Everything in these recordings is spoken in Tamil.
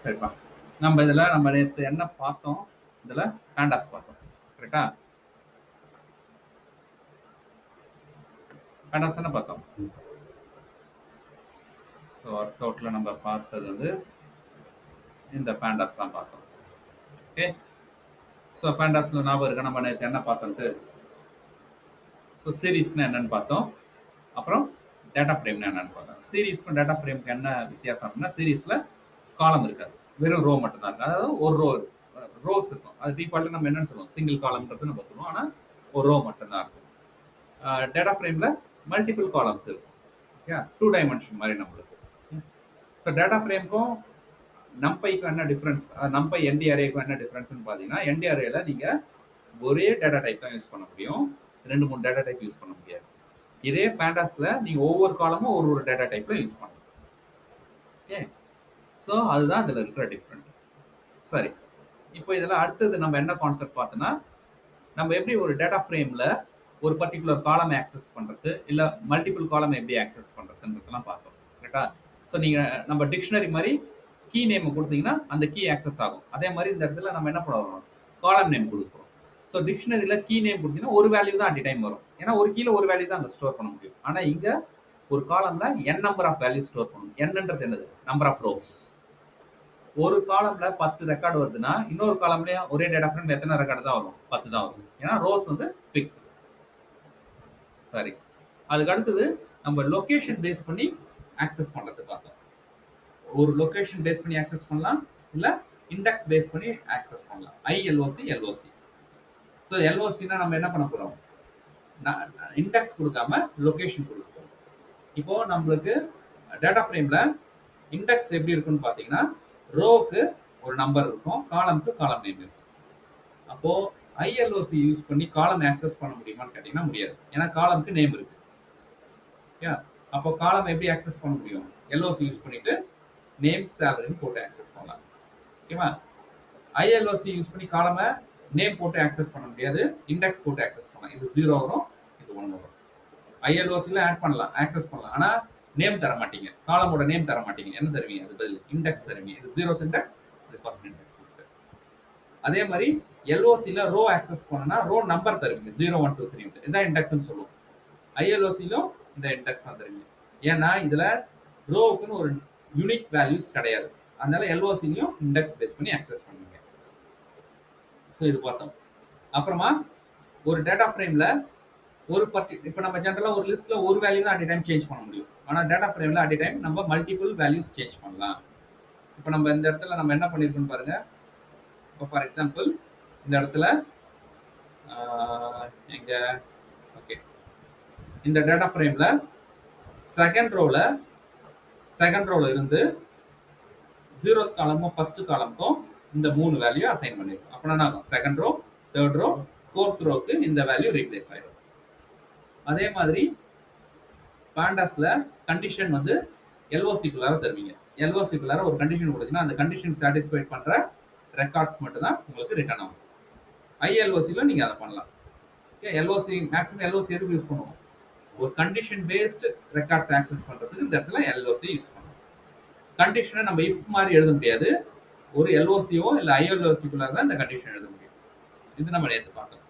சரிப்பா. நம்ம நேத்து என்ன பார்த்தோம்? இதுல பாண்டாஸ் பார்த்தோம். கரெக்ட்டா? பாண்டாஸ் தானே பார்த்தோம். ஸோ ஒர்க்அவுட்ல நம்ம பார்த்தது வந்து இந்த பாண்டாஸ் தான் பார்த்தோம். ஓகே. ஸோ பாண்டாஸ்ல ஞாபகம் இருக்கா நம்ம நேத்து என்ன பார்த்தோன்ட்டு? ஸோ சீரிஸ்னா என்னன்னு பார்த்தோம். அப்புறம் டேட்டா ஃப்ரேம்னா என்னன்னு பார்த்தோம். சீரிஸ்க்கும் டேட்டா ஃப்ரேம்க்கு என்ன வித்தியாசம் அப்படின்னா, சீரிஸ்ல காலம் இருக்காது. வெறும் ரோ மட்டும் தான் இருக்கும். அதாவது ஒரு ரோஸ் இருக்கும். அது டிஃபால்ட்டா நம்ம என்னன்னு சொல்லுவோம்? சிங்கிள் காலம்ன்றது நம்ம சொல்லுவோம். ஆனா ஒரு ரோ மட்டும் தான் இருக்கும். டேட்டா ஃப்ரேம்ல மல்டிபிள் காலம்ஸ் இருக்கும். ஓகே. 2 டைமென்ஷன் மாதிரி நம்மளுக்கு. ஸோ டேட்டா ஃப்ரேம்க்கும் நம்பைக்கும் என்ன டிஃபரன்ஸ்? நம்பை என்டி அரேக்கும் என்ன டிஃபரன்ஸ்னு பார்த்தீங்கன்னா, என்டி அரேல நீங்க ஒரே டேட்டா டைப் தான் யூஸ் பண்ண முடியும். 2, 3 டேட்டா டைப் யூஸ் பண்ண முடியாது. இதே பாண்டாஸ்ல நீங்க ஒவ்வொரு காலமும் ஒரு டேட்டா டைப்ல யூஸ் பண்ணலாம். ஓகே. ஸோ அதுதான் இதுல இருக்கிற டிஃபரெண்ட். சரி. இப்போ இதுல அடுத்தது நம்ம என்ன கான்செப்ட் பார்த்தோம்னா, நம்ம எப்படி ஒரு டேட்டா ஃப்ரேம்ல ஒரு பர்டிகுலர் காலம் ஆக்சஸ் பண்றது, இல்ல மல்டிபிள் காலம் எப்படி ஆக்சஸ் பண்றதுன்றதெல்லாம் பார்த்தோம். கரெக்ட்டா? ஸோ நீங்க நம்ம டிக்ஷனரி மாதிரி கீ நேம் கொடுத்தீங்கன்னா அந்த கீ ஆக்சஸ் ஆகும். அதே மாதிரி இந்த இடத்துல நம்ம என்ன பண்ணுவோம்? காலம் நேம் கொடுக்குறோம். ஸோ டிக்ஷனரியில கீ நேம் கொடுத்தீங்கன்னா ஒரு வேல்யூ தான் அட் டைம் வரும். ஏன்னா ஒரு கீழ ஒரு வேல்யூ தான் அங்க ஸ்டோர் பண்ண முடியும். ஆனா இங்க ஒரு காலம்ல n number of value store பண்ணணும். nன்றது என்னது? Number of rows. ஒரு காலம்ல 10 ரெக்கார்டு வருதுன்னா, இன்னொரு காலம்லயும் ஒரே டேட்டா ஃப்ரேம்ல எத்தனை ரெக்கார்டு தான் வரும்? 10 தான் வரும். ஏன்னா ரோஸ் வந்து ஃபிக்ஸ். சரி. அதுக்கு அடுத்தது நம்ம லொகேஷன் பேஸ் பண்ணி ஆக்சஸ் பண்றது பார்த்தோம். ஒரு லொகேஷன் பேஸ் பண்ணி ஆக்சஸ் பண்ணலாம், இல்ல இண்டெக்ஸ் பேஸ் பண்ணி ஆக்சஸ் பண்ணலாம். ILOC, LOC. ஸோ LOCனா நம்ம என்ன பண்ண போறோம்? இண்டெக்ஸ் கொடுக்காம லொகேஷன் கொடுக்க போறோம். இப்போ நம்மளுக்கு டேட்டா ஃப்ரேம்ல இண்டெக்ஸ் எப்படி இருக்குன்னு பாத்தீங்கன்னா, ரோவுக்கு ஒரு நம்பர் இருக்கும், காலம்க்கு காலம் நேம் இருக்கும். அப்போ ILOC யூஸ் பண்ணி காலம் ஆக்சஸ் பண்ண முடியுமான்னு கேட்டீங்கன்னா முடியாது. ஏன்னா காலம்க்கு நேம் இருக்கு. அப்போ காலம் எப்படி ஆக்சஸ் பண்ண முடியும்? LOC யூஸ் பண்ணிட்டு நேம் சேலரின்னு போட்டு ஆக்சஸ் பண்ணலாம். ஓகேவா? ILOC யூஸ் பண்ணி காலம நேம் போட்டு ஆக்சஸ் பண்ண முடியாது, இண்டெக்ஸ் போட்டு ஆக்சஸ் பண்ணலாம். இது 0 வரும், இது 1 வரும். ILOCல ஆட் பண்ணலாம், ஆக்சஸ் பண்ணலாம். ஆனா நேம் தர மாட்டீங்க. காலமோட நேம் தர மாட்டீங்க. என்ன தருவீங்க? அது பதில் இண்டெக்ஸ் தருவீங்க. இது 0th இண்டெக்ஸ், இது ஃபர்ஸ்ட் இண்டெக்ஸ். அதே மாதிரி LOCல ரோ ஆக்சஸ் பண்ணனா ரோ நம்பர் தருவீங்க. 0 1 2 3. இதான் இண்டெக்ஸ்னு சொல்லுவோம். ILOCலும் இந்த இண்டெக்ஸ் தான் தருவீங்க. ஏன்னா இதுல ரோவுக்குன்னு ஒரு யூனிக் வேல்யூஸ் கிடையாது. அதனால LOCலையும் இண்டெக்ஸ் பேஸ் பண்ணி ஆக்சஸ் பண்ணுவீங்க. ஸோ இது பார்த்தோம். அப்புறமா ஒரு டேட்டா ஃப்ரேம்ல ஒரு இப்போ நம்ம ஜென்ரலா ஒரு லிஸ்ட்ல ஒரு வேல்யூ தான் அட் டைம் சேஞ்ச் பண்ண முடியும். ஆனா டேட்டா ஃப்ரேம்ல அட் டைம் நம்ம மல்டிபிள் வேல்யூஸ் சேஞ்ச் பண்ணலாம். இப்போ நம்ம இந்த இடத்துல நம்ம என்ன பண்ணிருக்கோம்னு பாருங்க. இப்போ ஃபார் எக்ஸாம்பிள் இந்த இடத்துல எங்க ஓகே இந்த டேட்டா ஃப்ரேம்ல செகண்ட் ரோல இருந்து 0th காலமும் ஃபர்ஸ்ட் காலமுக்கும் இந்த மூணு வேல்யூ அசைன் பண்ணிருக்கோம். அப்படின்னா என்ன ஆகும்? Second row, third row, fourth ரோக்கு இந்த வேல்யூ ரீப்ளேஸ் ஆயிடும். அதே மாதிரி பாண்டாஸ்ல கண்டிஷன் வந்து LOCக்குள்ளார தருவீங்க. LOCக்குள்ளார ஒரு கண்டிஷன் கொடுத்தீங்கன்னா அந்த கண்டிஷன் சாட்டிஸ்ஃபை பண்ற ரெக்கார்ட்ஸ் மட்டும் தான் உங்களுக்கு ரிட்டர்ன் ஆகும். ILOCல நீங்க அதை பண்ணலாம். ஓகே. LOC மேக்ஸிமம் LOC எதுக்கு யூஸ் பண்ணுவோம்? ஒரு கண்டிஷன் பேஸ்ட் ரெக்கார்ட்ஸ் ஆக்சஸ் பண்றதுக்கு இந்த இடத்துல LOC யூஸ் பண்ணுவோம். கண்டிஷனை நம்ம இஃப் மாதிரி எழுத முடியாது. ஒரு LOCயோ இல்ல ILOCக்குள்ளார தான் இந்த கண்டிஷன் எழுத முடியும். இது நம்ம நேற்று பார்த்தோம்.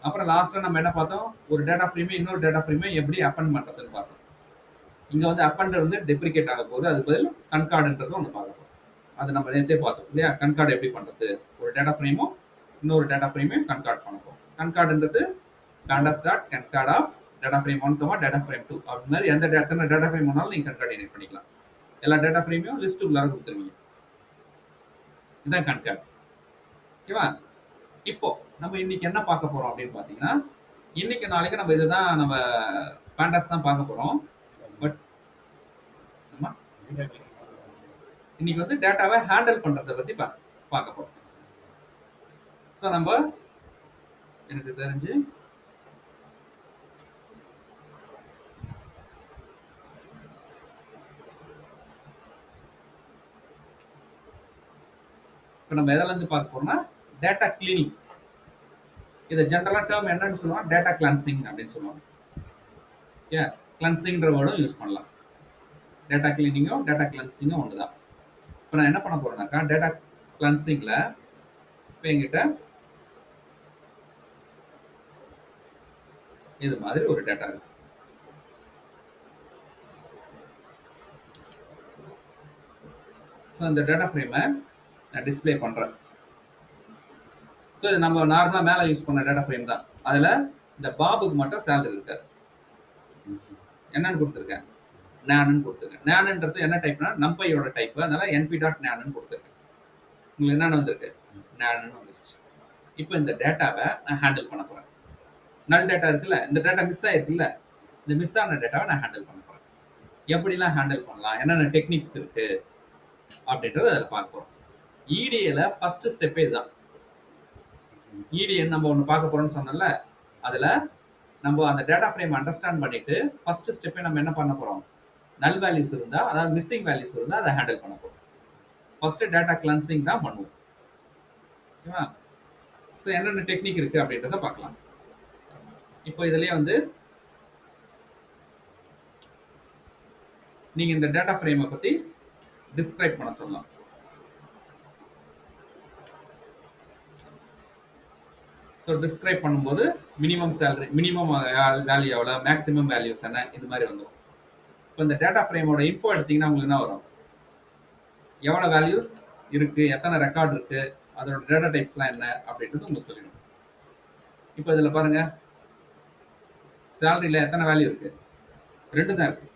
அப்புறம் லாஸ்டா நம்ம என்ன பார்த்தோம்? ஒரு டேட்டா ஃப்ரேமே இன்னொரு டேட்டா ஃப்ரேமே எப்படி அப்பெண்ட் பண்றதுன்னு பார்த்தோம். இங்க வந்து அப்பெண்டர் வந்து டெப்ரிகேட் ஆக போகுது, அது பதில் கன்கார்டுன்றது ஒன்று பார்க்க போறோம். அது நம்ம நேற்றே பார்த்தோம் இல்லையா? கன்கார்டு எப்படி பண்றது? ஒரு டேட்டா ஃப்ரேமும் இன்னொரு டேட்டா ஃப்ரேமையும் கன்கார்ட் பண்ண போறோம். கன்கார்டுன்றது pandas dot concat of data frame 1, data frame 2 அப்படி மாதிரி எந்த டேட்டா ஃப்ரேம் வேணாலும் நீங்க கன்கார்டினேட் பண்ணிக்கலாம். எல்லா டேட்டா ஃப்ரேமையும் லிஸ்ட்டுக்குள்ளார கொடுத்துருவீங்க. இதுதான் கன்கார்ட். ஓகேவா? இப்போ நம்ம இன்னைக்கு என்ன பார்க்க போறோம் அப்படின்னு பாத்தீங்கன்னா, இன்னைக்கு நாளைக்கு நம்ம இதுதான் நம்ம பாண்டாஸ் தான் பார்க்க போறோம். பட் இன்னைக்கு வந்து டேட்டாவை ஹேண்டில் பண்றதை பத்தி பார்க்க போறோம். ஸோ நம்ம எனக்கு தெரிஞ்சு இப்போ நம்ம எதில் இருந்து பார்க்க போறோம்னா டேட்டா கிளீனிங். இதை ஜென்ரலா டேர்ம் என்னன்னு சொல்லுவாங்க? டேட்டா கிளன்சிங் அப்படின்னு சொல்லுவாங்க. ஓகே. கிளன்சிங்ன்ற வேர்டும் யூஸ் பண்ணலாம். டேட்டா கிளீனிங்கும் டேட்டா கிளன்சிங்கும் ஒன்று தான். இப்போ நான் என்ன பண்ண போறேன்னாக்கா டேட்டா கிளன்சிங்ல இப்போ என்கிட்ட இது மாதிரி ஒரு டேட்டா இருக்கு. ஸோ இந்த டேட்டா ஃப்ரேமை நான் டிஸ்பிளே பண்றேன். ஸோ இது நம்ம நார்மலாக மேலே யூஸ் பண்ண டேட்டா ஃப்ரேம் தான். அதில் இந்த பாபுக்கு மட்டும் சேலரி இருக்காது. என்னன்னு கொடுத்துருக்கேன்? நேனுன்னு கொடுத்துருக்கேன். நேனுன்றது என்ன டைப்னா நம்பையோட டைப், அதனால என்பி டாட் நேனுன்னு கொடுத்துருக்கேன். உங்களுக்கு என்னென்ன வந்திருக்கு? நேனுன்னு வந்துருச்சு. இப்போ இந்த டேட்டாவை நான் ஹேண்டில் பண்ண போறேன். நல் டேட்டா இருக்குல்ல, இந்த டேட்டா மிஸ் ஆயிருக்குல்ல, இந்த மிஸ் ஆன டேட்டாவை நான் ஹேண்டில் பண்ண போறேன். எப்படிலாம் ஹேண்டில் பண்ணலாம், என்னென்ன டெக்னிக்ஸ் இருக்கு அப்படின்றத அதில் பார்க்க போறோம். இடிஏல ஃபர்ஸ்ட் ஸ்டெப்பே இதுதான். இடிஎன் நம்ம ஒன்று பார்க்க போறோம்னு சொன்னல, அதில் நம்ம அந்த டேட்டா ஃப்ரேம் அண்டர்ஸ்டாண்ட் பண்ணிட்டு ஃபர்ஸ்ட் ஸ்டெப்பே நம்ம என்ன பண்ண போறோம்? நல் வேல்யூஸ் இருந்தா, அதாவது மிஸ்ஸிங் வேல்யூஸ் இருந்தா அதை ஹேண்டில் பண்ண போறோம். ஃபர்ஸ்ட் டேட்டா கிளன்சிங் தான் பண்ணுவோம். ஓகேவா? ஸோ என்னென்ன டெக்னிக் இருக்கு அப்படின்றத பார்க்கலாம். இப்போ இதுலயே வந்து நீங்க இந்த டேட்டா ஃப்ரேமை பத்தி டிஸ்கிரைப் பண்ண சொல்லலாம். ஸோ டிஸ்கிரைப் பண்ணும்போது மினிமம் சேலரி, மினிமம் வேல்யூ எவ்வளோ, மேக்ஸிமம் வேல்யூஸ் என்ன, இது மாதிரி வந்துடும். இப்போ இந்த டேட்டா ஃப்ரேமோட இன்ஃபோ எடுத்தீங்கன்னா உங்களுக்கு என்ன வரும்? எவ்வளோ வேல்யூஸ் இருக்கு, எத்தனை ரெக்கார்ட் இருக்கு, அதோட டேட்டா டைப்ஸ்லாம் என்ன அப்படின்றது உங்களுக்கு சொல்லிடும். இப்போ இதில் பாருங்க, சேலரியில் எத்தனை வேல்யூ இருக்கு? 2 தான் இருக்கு.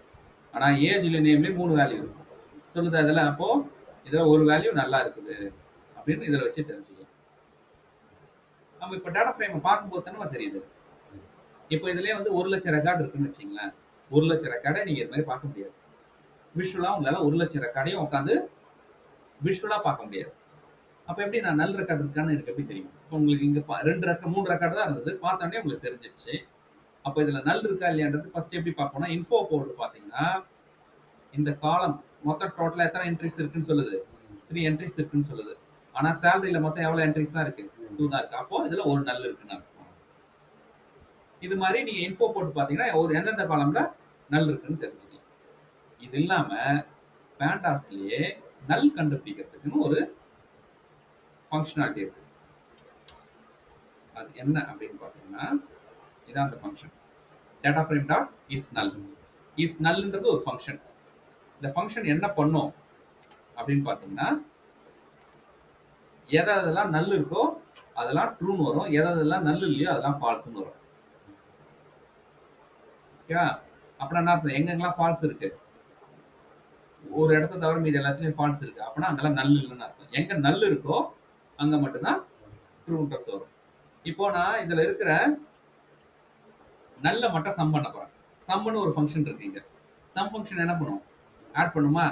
ஆனால் ஏஜ்ல நேம்லேயும் 3 வேல்யூ இருக்கு. சொல்லுது அதில். அப்போ இதில் ஒரு வேல்யூ நல்லா இருக்குது அப்படின்னு இதில் வச்சு தெரிஞ்சுக்கலாம். நம்ம இப்போ டேட்டா ஃப்ரேமை பார்க்கும்போது தானே தெரியுது. இப்போ இதுலேயே வந்து 1,00,000 ரெக்கார்டு இருக்குன்னு வச்சிங்களேன். 1,00,000 ரெக்கார்டை நீங்கள் இது மாதிரி பார்க்க முடியாது. விஷுவலாக உங்களால் 1,00,000 ரெக்கார்டையும் உட்காந்து விஷுவலாக பார்க்க முடியாது. அப்போ எப்படி நான் நல் ரெக்கார்டு இருக்கான்னு எனக்கு எப்படி தெரியும்? இப்போ உங்களுக்கு இங்கே 3 ரெக்கார்டு தான் இருந்தது, பார்த்தோன்னே உங்களுக்கு தெரிஞ்சிடுச்சு. அப்போ இதில் நல் இருக்கா இல்லையான்றது ஃபர்ஸ்ட் எப்படி பார்ப்போம்னா, இன்ஃபோ போர்டு பார்த்தீங்கன்னா இந்த காலம் மொத்தம் டோட்டலாக எத்தனை என்ட்ரிஸ் இருக்குன்னு சொல்லுது? 3 என்ட்ரிஸ் இருக்குன்னு சொல்லுது. ஆனால் சேலரியில் மொத்தம் எவ்வளோ என்ட்ரிஸ் தான் இருக்கு? 2 தான் இருக்கு. அப்போ இதில் ஒரு நல் இருக்குன்னு அர்த்தம். இது மாதிரி நீங்க இன்ஃபோ போட்டு பார்த்தீங்கன்னா ஒரு எந்தெந்த காலம்ல நல் இருக்குன்னு தெரிஞ்சுக்கலாம். இது இல்லாம பேண்டாஸ்லயே நல் கண்டுபிடிக்கிறதுக்குன்னு ஒரு ஃபங்க்ஷனாலிட்டி இருக்கு. அது என்ன அப்படின்னு பார்த்தீங்கன்னா, இதான் அந்த function. Data frame dot is null. Is நல்ன்றது ஒரு ஃபங்க்ஷன். இந்த ஃபங்க்ஷன் என்ன பண்ணும் அப்படின்னு பார்த்தீங்கன்னா, எதெல்லாம் நல் இருக்கோ அதெல்லாம் ட்ரூன்னு வரும், எதெல்லாம் நல் இல்லையோ அதெல்லாம் ஃபால்ஸ்ன்னு வரும். ஓகேவா? அப்புறம் என்ன அர்த்தம்? எங்கெங்கெல்லாம் ஃபால்ஸ் இருக்கு, ஒரு இடத்த தவிர மீது எல்லாத்துலயும் ஃபால்ஸ் இருக்கு, அப்படின்னா அங்கெல்லாம் நல் இல்லைன்னு அர்த்தம். எங்க நல் இருக்கோ அங்க மட்டும்தான் ட்ரூன்றது வரும். இப்போ நான் இதுல இருக்கிற நல்ல மட்டும் சம் பண்ண போறேன். சம்னு ஒரு ஃபங்க்ஷன் இருக்கு இங்க. சம் ஃபங்க்ஷன் என்ன பண்ணும்? ஆட் பண்ணுமா?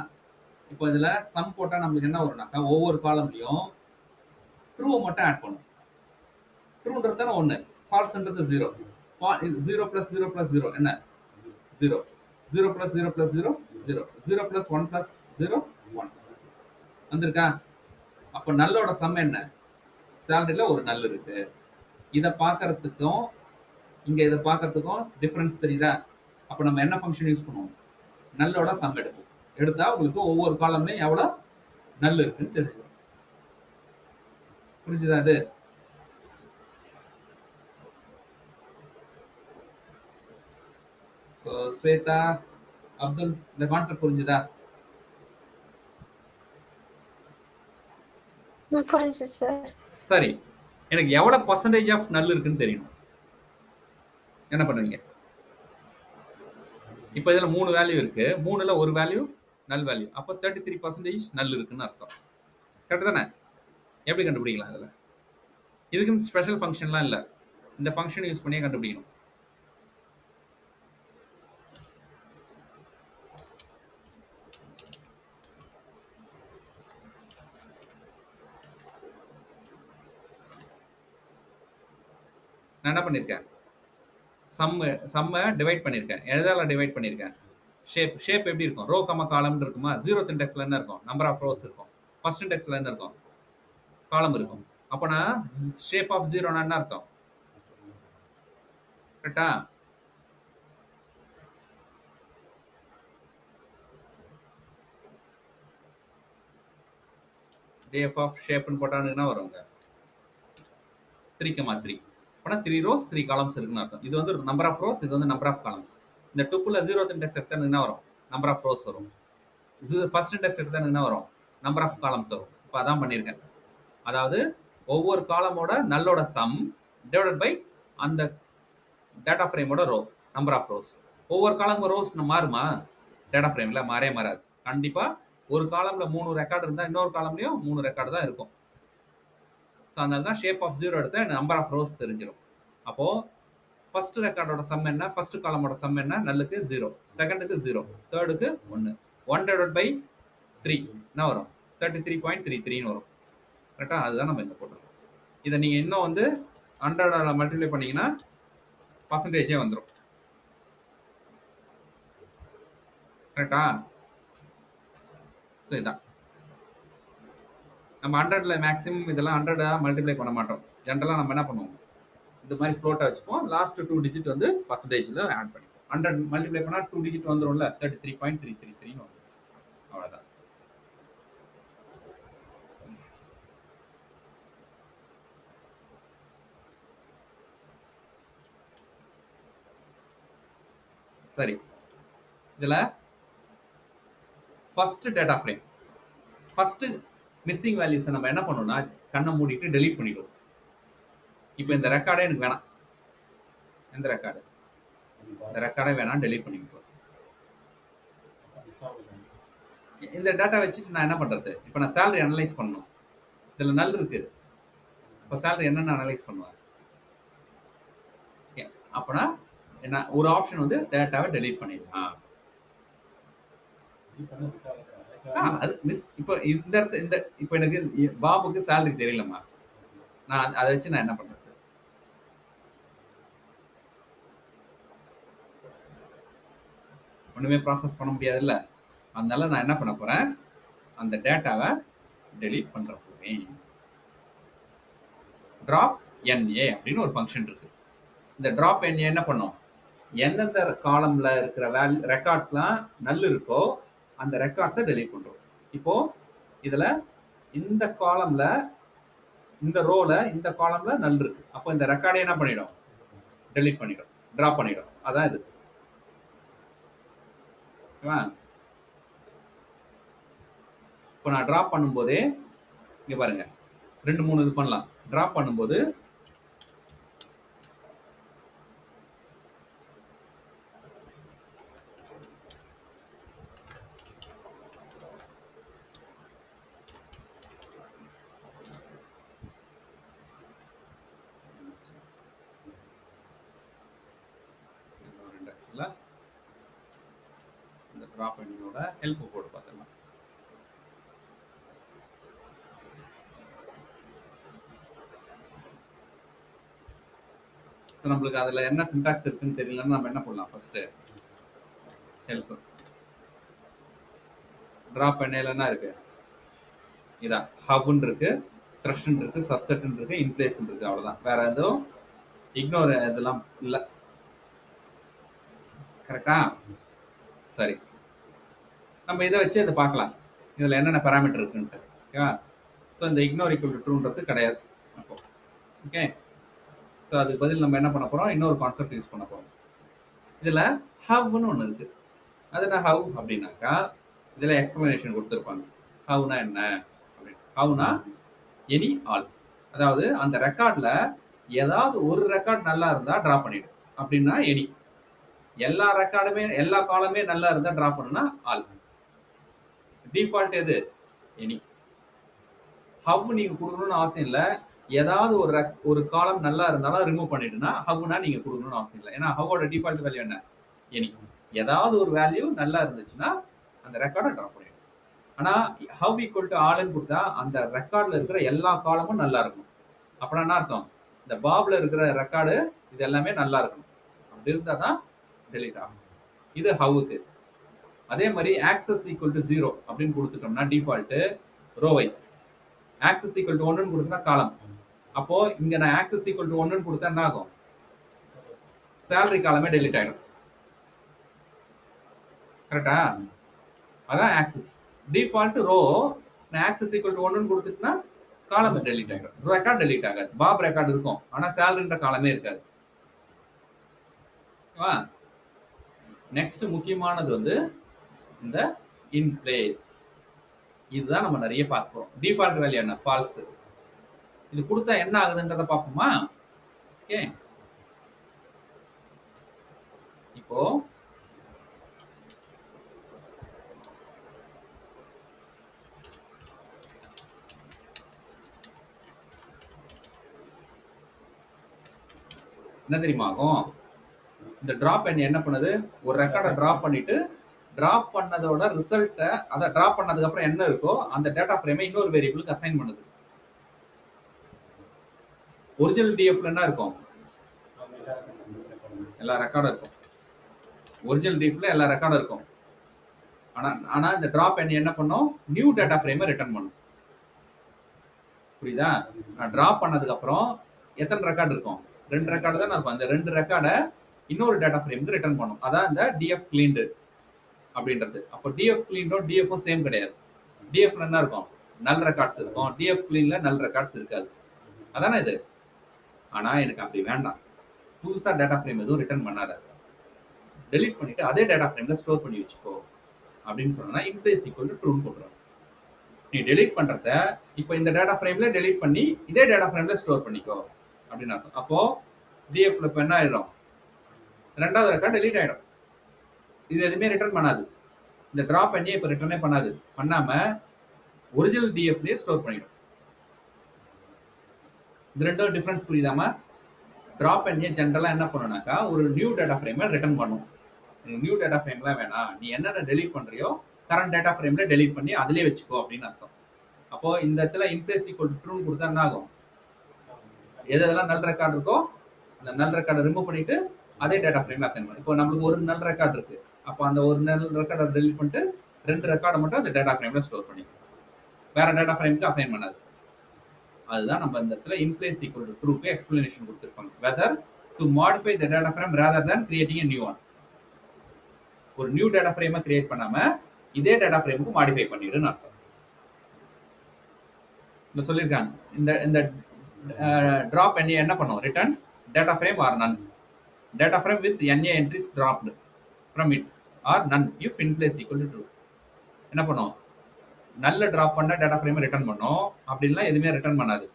இப்போ இதுல சம் போட்டா நமக்கு என்ன வரும்னாக்கா, ஒவ்வொரு காலம்லயும் ட்ரூ மட்டும் ஆட் பண்ணும். ட்ரூன்றது தானே 1, ஃபால்ஸ்ன்றது 0. 0 + 0 + 0 என்ன? 0. 0 + 0 + 0 0. 0 + 1 + 0 1. வந்திருக்கா? அப்ப நல்லோட சம் என்ன? சேலரியில ஒரு நல் இருக்கு. இதை பார்க்கறதுக்கும் இங்க இதை பார்க்கறதுக்கும் டிஃபரன்ஸ் தெரியுதா? அப்ப நம்ம என்ன ஃபங்க்ஷன் யூஸ் பண்ணுவோம்? நல்லோட சம் எடுப்போம். எடுத்தா உங்களுக்கு ஒவ்வொரு காலம்லயும் எவ்வளவு நல் இருக்குன்னு தெரியும். புரிஞ்சுதா அது? ஸோ ஸ்வேதா, அப்துல், இந்த கான்செப்ட் புரிஞ்சுதா? புரிஞ்சு சார். சரி, எனக்கு எவ்வளவு பர்சன்டேஜ் ஆஃப் நல் இருக்குன்னு தெரியணும். என்ன பண்ணுவீங்க? இப்போ இதுல 3 வேல்யூ இருக்கு, 3ல ஒரு வேல்யூ நல் வேல்யூ, அப்போ 33% நல் இருக்குன்னு அர்த்தம். கரெக்ட் தானே? எப்படி கண்டுபிடிக்கலாம் இதுல? இதுக்கு ஸ்பெஷல் ஃபங்க்ஷன்லாம் இல்லை, இந்த ஃபங்க்ஷன் யூஸ் பண்ணியே கண்டுபிடிக்கணும். நான் என்ன பண்ணியிருக்கேன்? சம்மை டிவைட் பண்ணியிருக்கேன். எதால டிவைட் பண்ணியிருக்கேன்? ஷேப் எப்படி இருக்கும்? ரோ கமா காலம் இருக்குமா? 0th இண்டெக்ஸ்ல என்ன இருக்கும்? நம்பர் ஆஃப் ரோஸ் இருக்கும். ஃபர்ஸ்ட் இண்டெக்ஸ்ல என்ன இருக்கும்? காலம் இருக்கும். அப்போ நான் ஷேப் ஆஃப் 0 என்ன அர்த்தம்? கரெக்டா? df ஆஃப் ஷேப்னு போட்டான்னு என்ன வருங்க 3,3. அப்போனா 3 ரோஸ் 3 காலம்ஸ் இருக்குன்னு அர்த்தம். இது வந்து நம்பர் ஆஃப் ரோஸ், இது வந்து நம்பர் ஆஃப் காலம்ஸ். இந்த டூப்புல 0th இண்டெக்ஸ் எடுத்தா என்ன வரும்? நம்பர் ஆஃப் ரோஸ் வரும். ஃபர்ஸ்ட் இண்டெக்ஸ் எடுத்தா என்ன வரும்? நம்பர் ஆஃப் காலம்ஸ் வரும். இப்போ அதான் பண்ணியிருக்கேன். அதாவது ஒவ்வொரு காலமோட நல்லோட சம் டிவைடட் பை அந்த டேட்டா ஃப்ரேமோட ரோ, நம்பர் ஆஃப் ரோஸ். ஒவ்வொரு காலம் ரோஸ் மாறுமா? டேட்டா ஃப்ரேம்ல மாறாது. கண்டிப்பா ஒரு காலம்ல 3 ரெக்கார்டு இருந்தா இன்னொரு காலம்லயும் 3 ரெக்கார்டு தான் இருக்கும். ஸோ அதனால தான் ஷேப் ஆஃப் 0 எடுத்தா நம்பர் ஆஃப் ரோஸ் தெரிஞ்சிடும். அப்போ ஃபர்ஸ்ட் ரெக்கார்டோட சம் என்ன? ஃபர்ஸ்ட் காலமோட சம் என்ன? நல்லுக்கு 0, செகண்டுக்கு 0, தேர்டுக்கு 1. 1 டிவைடட் பை 3 என்ன வரும்? 33.33 வரும். கரெக்டா? அதுதான் நம்ம இங்க போட்டுருக்கோம். இதை நீங்க இன்னும் வந்து 100 மல்டிப்ளை பண்ணீங்கன்னா பர்சன்டேஜே வந்துடும். கரெக்டா? ஸோ இதான் நம்ம 100ல மேக்ஸிமம் இதெல்லாம் 100 மல்டிப்ளை பண்ண மாட்டோம். ஜென்ரலாக நம்ம என்ன பண்ணுவோம், இந்த மாதிரி ஃப்ளோட்டை வச்சுப்போம். லாஸ்ட் 2 டிஜிட் வந்து பர்சன்டேஜில் ஆட் பண்ணிப்போம். 100 மல்டிப்ளை பண்ணால் 2 டிஜிட் வந்துடும்ல, 33.333 வந்துடும். அவ்வளோதான். சரி, இதில் first data frame, first missing வேல்யூஸை நம்ம என்ன பண்ணணும்னா கண்ணை மூடிட்டு டெலீட் பண்ணிடுவோம். இப்போ இந்த ரெக்கார்டே எனக்கு வேணாம். எந்த ரெக்கார்டு? இந்த ரெக்கார்டே வேணாம், டெலீட் பண்ணிடுவோம். இந்த டேட்டா வச்சுட்டு நான் என்ன பண்றது? இப்போ நான் சேலரி அனலைஸ் பண்ணணும். இதில் நல் இருக்கு. இப்போ சேலரி என்னென்ன அனலைஸ் பண்ணுவேன்? அப்போனா என்ன ஒரு ஆப்ஷன் வந்து டேட்டாவை டெலீட் பண்ணிடலாம். அது மிஸ் இப்போ இந்த இடத்துல இந்த இப்போ எனக்கு பாபுக்கு சேலரி தெரியலம்மா, நான் அதை வச்சு நான் என்ன பண்றது? ஒண்ணுமே ப்ராசஸ் பண்ண முடியாதுல்ல. அதனால நான் என்ன பண்ண போறேன், அந்த டேட்டாவை டெலீட் பண்ற போறேன். ட்ராப் NA அப்படின்னு ஒரு ஃபங்க்ஷன் இருக்கு. இந்த ட்ராப் NA என்ன பண்ணும், எந்தெந்த காலம்ல இருக்கிற ரெக்கார்ட்ஸ்லாம் நல் இருக்கோ அந்த ரெக்கார்ட்ஸை டெலீட் பண்றோம். இப்போ இதுல இந்த காலம்ல இந்த ரோல இந்த காலம்ல நல் இருக்கு. அப்போ இந்த ரெக்கார்டை என்ன பண்ணிடும், டெலீட் பண்ணிடும், டிராப் பண்ணிடும். அதான் இது. இப்போ நான் டிராப் பண்ணும்போதே இங்க பாருங்க 2-3 இது பண்ணலாம். டிராப் பண்ணும்போது இந்த டிராப் என்னோட ஹெல்ப் போட்டு பார்த்துக்கலாம். ஸோ நம்மளுக்கு அதில் என்ன சின்டாக்ஸ் இருக்குன்னு தெரியலன்னு நம்ம என்ன பண்ணலாம், ஃபர்ஸ்ட் ஹெல்ப் டிராப் பண்ணல என்ன இருக்கு, இதான் ஹப்னு இருக்கு, த்ரெஷ்னு இருக்கு, சப்செட்னு இருக்கு, இன்பிளேஸ் இருக்கு. அவ்வளோதான், வேற எதுவும் இக்னோர் இதெல்லாம் இல்லை. கரெக்டா? சரி, நம்ம இதை வச்சு இதை பார்க்கலாம் இதில் என்னென்ன பேராமீட்டர் இருக்குன்ட்டு. ஓகேவா? ஸோ இந்த இக்னோர் ஈக்குவல் டு ட்ரூன்றது கிடையாது அப்போ. ஓகே, ஸோ அதுக்கு பதில் நம்ம என்ன பண்ண போகிறோம், இன்னொரு கான்செப்ட் யூஸ் பண்ண போகிறோம். இதில் ஹவ்னு ஒன்று இருக்குது. அது என்ன ஹவ் அப்படின்னாக்கா, இதில் எக்ஸ்பிளனேஷன் கொடுத்துருப்பாங்க. ஹவ்னா என்ன அப்படின்னு. ஹவ்னா எனி ஆல், அதாவது அந்த ரெக்கார்டில் ஏதாவது ஒரு ரெக்கார்ட் நல்லா இருந்தால் ட்ரா பண்ணிடும். அப்படின்னா எனி, எல்லா ரெக்கார்டுமே எல்லா காலமே நல்லா இருந்தால் ட்ரா பண்ணுனா ஆல். டிஃபால்ட் எது? எனி. ஹவ் நீங்கள் கொடுக்கணும்னு அவசியம் இல்லை. ஏதாவது ஒரு காலம் நல்லா இருந்தாலும் ரிமூவ் பண்ணிட்டுனா ஹவ்னா நீங்க கொடுக்கணும்னு அவசியம் இல்லை. ஏன்னா ஹவோட டிஃபால்ட் வேல்யூ என்ன? எனி. ஏதாவது ஒரு வேல்யூ நல்லா இருந்துச்சுன்னா அந்த ரெக்கார்டை ட்ரா பண்ணிடும். ஆனா ஹவ் ஈக்குவல் டு ஆல்னு கொடுத்தா அந்த ரெக்கார்ட்ல இருக்கிற எல்லா காலமும் நல்லா இருக்கும். அப்படின்னா என்ன அர்த்தம், இந்த பாப்ல இருக்கிற ரெக்கார்டு இது எல்லாமே நல்லா இருக்கணும். அப்படி இருந்தா தான் டெலீட் ஆகும். இது ஹவுக்கு. அதே மாதிரி ஆக்சஸ் ஈக்குவல் டு 0 அப்படின்னு கொடுத்துட்டோம்னா default row wise, axis equal to 1 கொடுத்தா காலம். அப்போ இங்க நான் ஆக்சஸ் ஈக்குவல் டு 1 கொடுத்தா என்ன ஆகும், சேலரி காலமே டெலீட் ஆயிடும். கரெக்டா? அதான் axis. Default row axis equal to 1 கொடுத்துட்டுனா காலம் டெலீட் ஆகிடும், ரெக்கார்ட் டெலீட் ஆகாது. பாப் ரெக்கார்டு இருக்கும், ஆனா சேலரின்ற காலமே இருக்காது. நெக்ஸ்ட் முக்கியமானது வந்து இந்த இன் பிளேஸ். இதுதான் நம்ம நிறைய பார்க்கிறோம். டிஃபால்ட் வேல்யூ என்ன? ஃபால்ஸ். இது கொடுத்தா என்ன ஆகுதுன்றத பார்ப்போமா? ஓகே, இப்போ என்ன தெரியுமா ஆகும்? இந்த டிராப் என்ன பண்ணுது? ஒரு ரெக்கார்டை டிராப் பண்ணிட்டு டிராப் பண்ணதோட ரிசல்ட்டை, அதை டிராப் பண்ணதுக்கு அப்புறம் என்ன இருக்கோ அந்த டேட்டா ஃப்ரேமை இன்னொரு வேரியபிளுக்கு அசைன் பண்ணுது. ஒரிஜினல் டிஎஃப்ல என்ன இருக்கும்? எல்லா ரெக்கார்டும் இருக்கும். ஒரிஜினல் டிஎஃப்ல எல்லா ரெக்கார்டும் இருக்கும். ஆனா இந்த டிராப் என்ன பண்ணும்? நியூ டேட்டா ஃப்ரேமை ரிட்டர்ன் பண்ணும். புரியுதா? டிராப் பண்ணதுக்கு அப்புறம் எத்தனை ரெக்கார்டு இருக்கும்? 2 ரெக்கார்டு தான் இருக்கும். அந்த 2 ரெக்கார்டை இன்னொரு டேட்டா ஃப்ரேமுக்கு ரிட்டர்ன் பண்ணும். அதான் இந்த டிஎஃப் கிளீன்டு அப்படின்றது. அப்போ டிஎஃப் கிளீனும் டிஎஃப்பும் சேம் கிடையாது. டிஎஃப்ல என்ன இருக்கும்? நல் ரெக்கார்ட்ஸ் இருக்கும். டிஎஃப் கிளீன்ல நல் ரெக்கார்ட்ஸ் இருக்காது. அதானே இது. ஆனா எனக்கு அப்படி வேண்டாம். புதுசா டேட்டா ஃப்ரேம் எதுவும் ரிட்டர்ன் பண்ணாத, டெலீட் பண்ணிட்டு அதே டேட்டா ஃப்ரேம்ல ஸ்டோர் பண்ணி வச்சுக்கோ அப்படின்னு சொன்னா இன்பிளேஸ் ஈக்குவல் டு ட்ரூன்னு போட்டுரும். நீ டெலீட் பண்றத இப்போ இந்த டேட்டா ஃப்ரேம்ல டெலீட் பண்ணி இதே டேட்டா ஃப்ரேம்ல ஸ்டோர் பண்ணிக்கோ அப்படின்னு அர்த்தம். அப்போ டிஎஃப்ல இப்போ என்ன ஆயிடும்? 2வது ரெக்கார்ட் டெலீட் ஆயிடும். இது எதுவுமே ரிட்டர்ன் பண்ணாது. இந்த டிராப் இப்போ ரிட்டர்னே பண்ணாது. பண்ணாம ஒரிஜினல் டிஎஃப்லயே ஸ்டோர் பண்ணிடும். இது ரெண்டும் டிஃபரன்ஸ் புரியுதாமா? டிராப் ஜென்ரலா என்ன பண்ணுனாக்கா ஒரு நியூ டேட்டா ஃப்ரேமை ரிட்டர்ன் பண்ணும். நியூ டேட்டா ஃப்ரேம்லாம் வேணாம், நீ என்னென்ன டெலீட் பண்றியோ கரண்ட் டேட்டா ஃப்ரேம்ல டெலீட் பண்ணி அதிலே வச்சுக்கோ அப்படின்னு அர்த்தம். அப்போ இந்த இடத்துல இன்பிளேஸ் ஈக்குவல் டு ட்ரூன்னு கொடுத்தா என்ன ஆகும்? எதெல்லாம் நல் ரெக்கார்டு இருக்கோ அந்த நல் ரெக்கார்டை ரிமூவ் பண்ணிட்டு அதே டேட்டா ஃப்ரேம்ல அசைன் பண்ணும். இப்போ நம்மளுக்கு ஒரு நல் ரெக்கார்டு இருக்கு, அப்போ அந்த ஒரு நல் ரெக்கார்டை டெலீட் பண்ணிட்டு 2 ரெக்கார்டை மட்டும் அந்த டேட்டா ஃப்ரேம்ல ஸ்டோர் பண்ணிக்கும், வேற டேட்டா ஃப்ரேமுக்கு அசைன் பண்ணாது. அதுதான் நம்ம இந்த இடத்துல இன்பிளேஸ் ஈக்குவல் டு ட்ரூக்கு எக்ஸ்பிளனேஷன் கொடுத்துருப்பாங்க. Weather to modify the data frame rather than creating a new one. ஒரு நியூ டேட்டா ஃப்ரேமை கிரியேட் பண்ணாம இதே டேட்டா ஃப்ரேமுக்கு மாடிஃபை பண்ணிடுன்னு அர்த்தம். இந்த சொல்லியிருக்காங்க இந்த இந்த டிராப் என்ன பண்ணும்? Returns data frame or none. Data frame with NA entries dropped from it or none if in place equal to true. என்ன பண்ணும்? நல்ல டிராப் பண்ண டேட்டா ஃப்ரேமை ரிட்டர்ன் பண்ணும். அப்படின்லாம் எதுவுமே ரிட்டர்ன் பண்ணாது.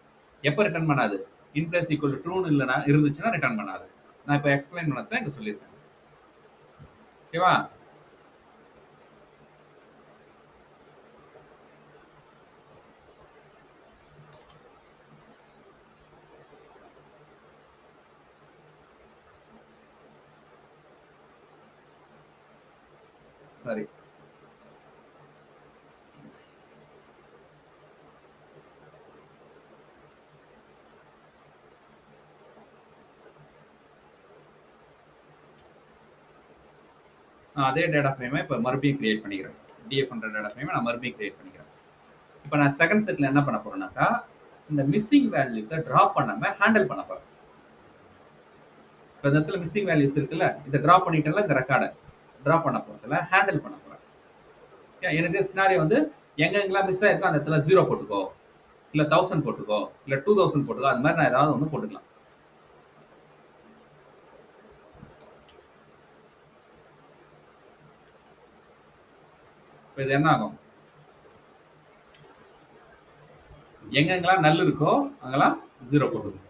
எப்போ ரிட்டர்ன் பண்ணாது? இன் பிளேஸ் ஈக்குவல் டு ட்ரூன்னு இல்லைனா இருந்துச்சுன்னா ரிட்டர்ன் பண்ணாது. நான் இப்போ எக்ஸ்பிளைன் பண்ணதான் இங்கே சொல்லியிருக்கேன். ஓகேவா? சரி, அதே டேட்டா ஃப்ரேமை இப்போ மறுபடியும் கிரியேட் பண்ணிக்கிறேன். டிஎஃப்ன்ற டேட்டா ஃப்ரேமை நான் மறுபடியும் கிரியேட் பண்ணிக்கிறேன். இப்போ நான் செகண்ட் செட்ல என்ன பண்ண போறேன்னாக்கா இந்த மிஸ்ஸிங் வேல்யூஸை ட்ராப் பண்ணாம ஹேண்டில் பண்ண போறேன். இப்போ இந்த இடத்துல மிஸ்ஸிங் வேல்யூஸ் இருக்குல்ல, இதை ட்ராப் பண்ணிட்டேன்ல, இந்த ரெக்கார்டை ட்ராப் பண்ண போறதுல ஹேண்டில் பண்ண போறேன். எனக்கு சினாரியோ வந்து எங்கெங்கெல்லாம் மிஸ் ஆயிருக்கோ அந்த இடத்துல 0 போட்டுக்கோ, இல்லை 1000 போட்டுக்கோ, இல்லை 2000 போட்டுக்கோ, அது மாதிரி நான் ஏதாவது ஒன்று போட்டுக்கலாம். இப்போ இது என்ன ஆகும்? எங்கெங்கெல்லாம் நல் இருக்கோ அங்கெல்லாம் 0 போட்டுக்கோ.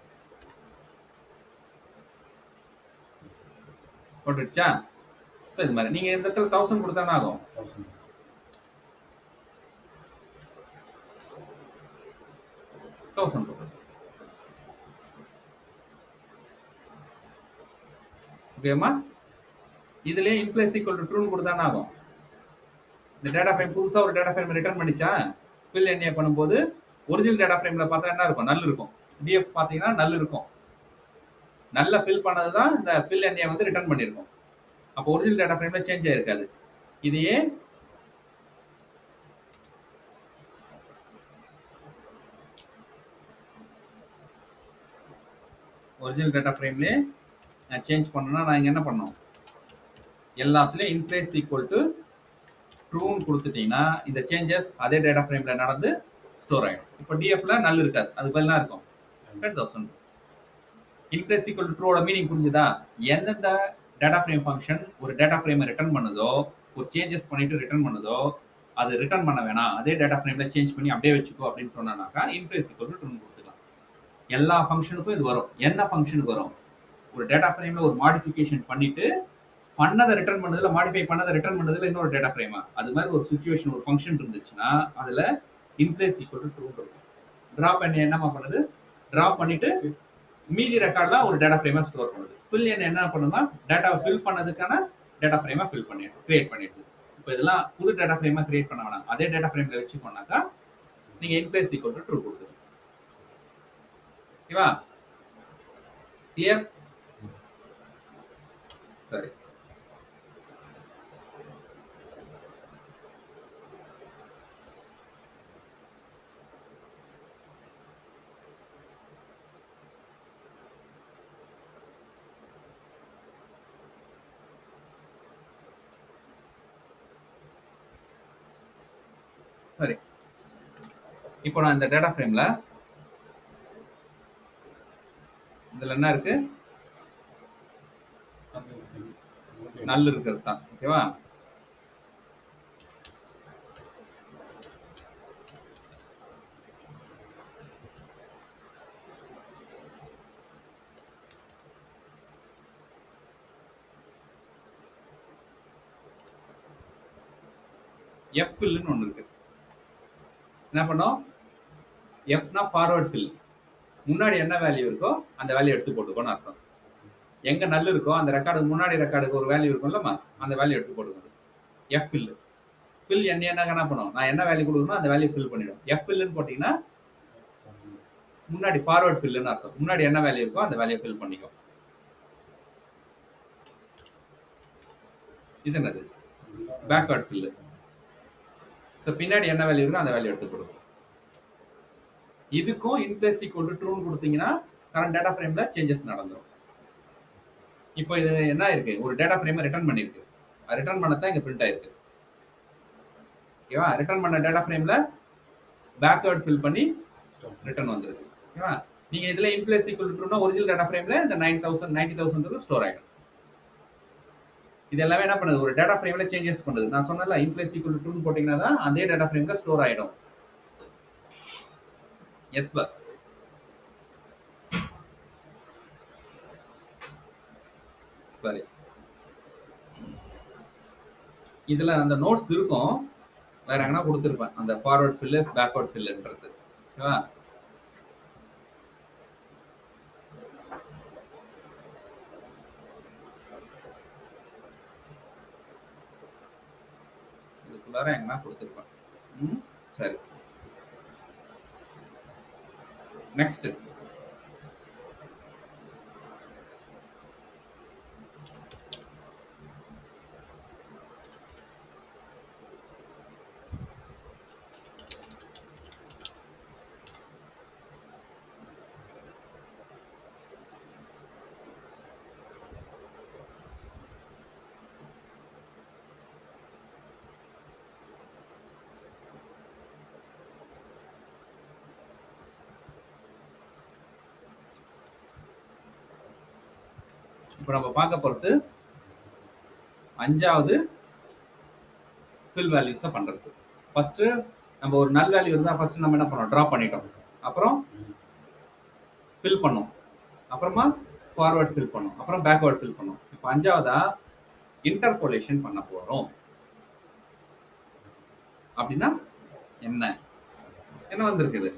போட்டுடுச்சா? ஸோ இது மாதிரி நீங்கள் இந்த இடத்துல 1000 கொடுத்தா ஆகும்? 1000 போட்டு. ஓகேம்மா? இதுலயே இன்பிளேஸ் ஈக்குவல் டு ட்ரூன்னு கொடுத்தா ஆகும்? இந்த டேட்டா ஃப்ரேம் புதுசாக ஒரு டேட்டா ஃப்ரேம் ரிட்டர்ன் பண்ணிச்சா? ஃபில் NA பண்ணும்போது ஒரிஜினல் டேட்டா ஃப்ரேம்ல பார்த்தா என்ன இருக்கும்? நல் இருக்கும். டிஎஃப் பார்த்தீங்கன்னா நல் இருக்கும். நல்ல ஃபில் பண்ணது தான் இந்த ஃபில் NA வந்து ரிட்டர்ன் பண்ணியிருக்கோம். அப்போ ஒரிஜினல் டேட்டா ஃப்ரேம்ல சேஞ்ச் ஆயிருக்காது. இதையே ஒரிஜினல் டேட்டா ஃப்ரேம்லேயே நான் சேஞ்ச் பண்ணணும்னா நான் இங்கே என்ன பண்ணணும்? எல்லாத்துலேயும் இன்பிளேஸ் ஈக்குவல் டு ட்ரூன்னு கொடுத்துட்டீங்கன்னா இந்த சேஞ்சஸ் அதே டேட்டா ஃப்ரேம்ல நடந்து ஸ்டோர் ஆயிடும். இப்போ டிஎஃப்ல நல் இருக்காது, அது பதிலா இருக்கும் 10,000. இன்பிளஸ் ஈக்குவல் டு ட்ரூவோட மீனிங் புரிஞ்சுதா? எந்தெந்த டேட்டா ஃப்ரேம் ஃபங்க்ஷன் ஒரு டேட்டா ஃப்ரேமை ரிட்டர்ன் பண்ணுதோ, ஒரு சேஞ்சஸ் பண்ணிட்டு ரிட்டர்ன் பண்ணுதோ, அது ரிட்டர்ன் பண்ண வேணாம், அதே டேட்டா ஃப்ரேம்ல சேஞ்ச் பண்ணி அப்படியே வச்சுக்கோ அப்படின்னு சொன்னாக்கா இன்பிளஸ் ஈக்குவல் டு ட்ரூ கொடுத்துக்கலாம். எல்லா ஃபங்க்ஷனுக்கும் இது வரும். என்ன ஃபங்க்ஷனுக்கு வரும்? ஒரு டேட்டா ஃப்ரேம்ல ஒரு மாடிஃபிகேஷன் பண்ணிட்டு பண்ணதை ரிட்டர்ன் பண்ணதுல, மாடிஃபை பண்ணதை ரிட்டர்ன் பண்ணதுல இன்னொரு டேட்டா ஃப்ரேமா, அது மாதிரி ஒரு சுச்சுவேஷன், ஒரு ஃபங்க்ஷன் இருந்துச்சுன்னா அதுல இன்பிளஸ் ஈக்குவல் டு ட்ரூ இருக்கும். டிராப் பண்ணி என்னமா பண்ணுது? டிராப் பண்ணிட்டு மீதி ரெக்கார்ட்லாம் ஒரு டேட்டா ஃப்ரேமா ஸ்டோர் பண்ணுது. ஃபில் என்ன பண்ணுதுன்னா டேட்டாவை ஃபில் பண்ணதுக்கான டேட்டா ஃப்ரேமா ஃபில் பண்ணிடுது, கிரியேட் பண்ணிடுது. இப்போ இதெல்லாம் புது டேட்டா ஃப்ரேமா கிரியேட் பண்ண வேணாம், அதே டேட்டா ஃப்ரேம்ல வச்சுக்கோனாக்கா நீங்க இன்பிளஸ் ஈக்குவல் டு ட்ரூ கொடுத்துருங்க. ஓகேவா? கிளியர்? சரி. சரி, இப்போ நான் இந்த டேட்டா ஃப்ரேம்ல இதுல என்ன இருக்கு? நல் இருக்கிறது தான். ஓகேவா? எஃப் ஃபில்னு ஒன்று இருக்கு. என்ன பண்ணோம்? எஃப்னா ஃபார்வர்ட் ஃபில். முன்னாடி என்ன வேல்யூ இருக்கோ அந்த வேல்யூ எடுத்து போட்டுக்கோன்னு அர்த்தம். எங்க நல் இருக்கோ அந்த ரெக்கார்டுக்கு முன்னாடி ரெக்கார்டுக்கு ஒரு வேல்யூ இருக்கும்லமா, அந்த வேல்யூ எடுத்து போட்டுக்கணும். F fill. ஃபில் என்ன பண்ணும்? நான் என்ன வேல்யூ கொடுக்கணும் அந்த வேல்யூ ஃபில் பண்ணிடும். எஃப் ஃபில்னு போட்டீங்கன்னா முன்னாடி ஃபார்வர்ட் ஃபில்னு அர்த்தம். முன்னாடி என்ன வேல்யூ இருக்கோ அந்த வேல்யூ ஃபில் பண்ணிக்கும். இது என்னது? Backward fill. ஸோ பின்னாடி என்ன வேல்யூ இருக்கோ அந்த வேல்யூ எடுத்து கொடுக்கும். இதுக்கும் இன்பிளஸ் ஈக்குவல் டு ட்ரூன்னு கொடுத்தீங்கன்னா கரண்ட் டேட்டா ஃப்ரேம்ல சேஞ்சஸ் நடந்துடும். இப்போ இது என்ன இருக்கு? ஒரு டேட்டா ஃப்ரேமை ரிட்டர்ன் பண்ணிருக்கு. ரிட்டர்ன் பண்ணதான் இங்க பிரிண்ட் ஆயிருக்கு. ஓகேவா? ரிட்டர்ன் பண்ண டேட்டா ஃப்ரேம்ல பேக்வர்ட் ஃபில் பண்ணி ரிட்டர்ன் வந்துருக்கு. ஓகேவா? நீங்க இதுல இன்பிளஸ் ஈக்குவல் டு ட்ரூனா ஒரிஜினல் டேட்டா ஃப்ரேம்ல இந்த 9000 90,000 ஸ்டோர் ஆயிடும். இது எல்லாமே என்ன பண்ணுது? ஒரு டேட்டா ஃப்ரேம்ல சேஞ்சஸ் பண்ணுது. நான் சொன்னல இன்பிளஸ் ஈக்குவல் டு ட்ரூ போட்டீங்கன்னா தான் அதே டேட்டா ஃப்ரேம்ல ஸ்டோர் ஆயிடும். எஸ் பஸ். சரி, இதுல அந்த நோட்ஸ் இருக்கும், வேற எங்கன்னா கொடுத்துருப்பேன் அந்த ஃபார்வர்ட் ஃபில் பேக்வர்ட் ஃபில்ன்றது. ஓகேவா? இதுக்குள்ளார எங்கன்னா கொடுத்துருப்பேன். சரி, நெக்ஸ்ட் இப்போ நம்ம பார்க்க போறது 5வது ஃபில் வேல்யூஸை பண்றது. ஃபர்ஸ்ட் நம்ம ஒரு நல் வேல்யூ இருந்தா ஃபர்ஸ்ட் நம்ம என்ன பண்ணோம்? டிராப் பண்ணிட்டோம். அப்புறம் ஃபில் பண்ணோம். அப்புறமா ஃபார்வர்ட் ஃபில் பண்ணோம். அப்புறம் பேக்வர்ட் ஃபில் பண்ணோம். இப்போ 5வதா இன்டர்போலேஷன் பண்ண போறோம். அப்படின்னா என்ன என்ன வந்திருக்குது?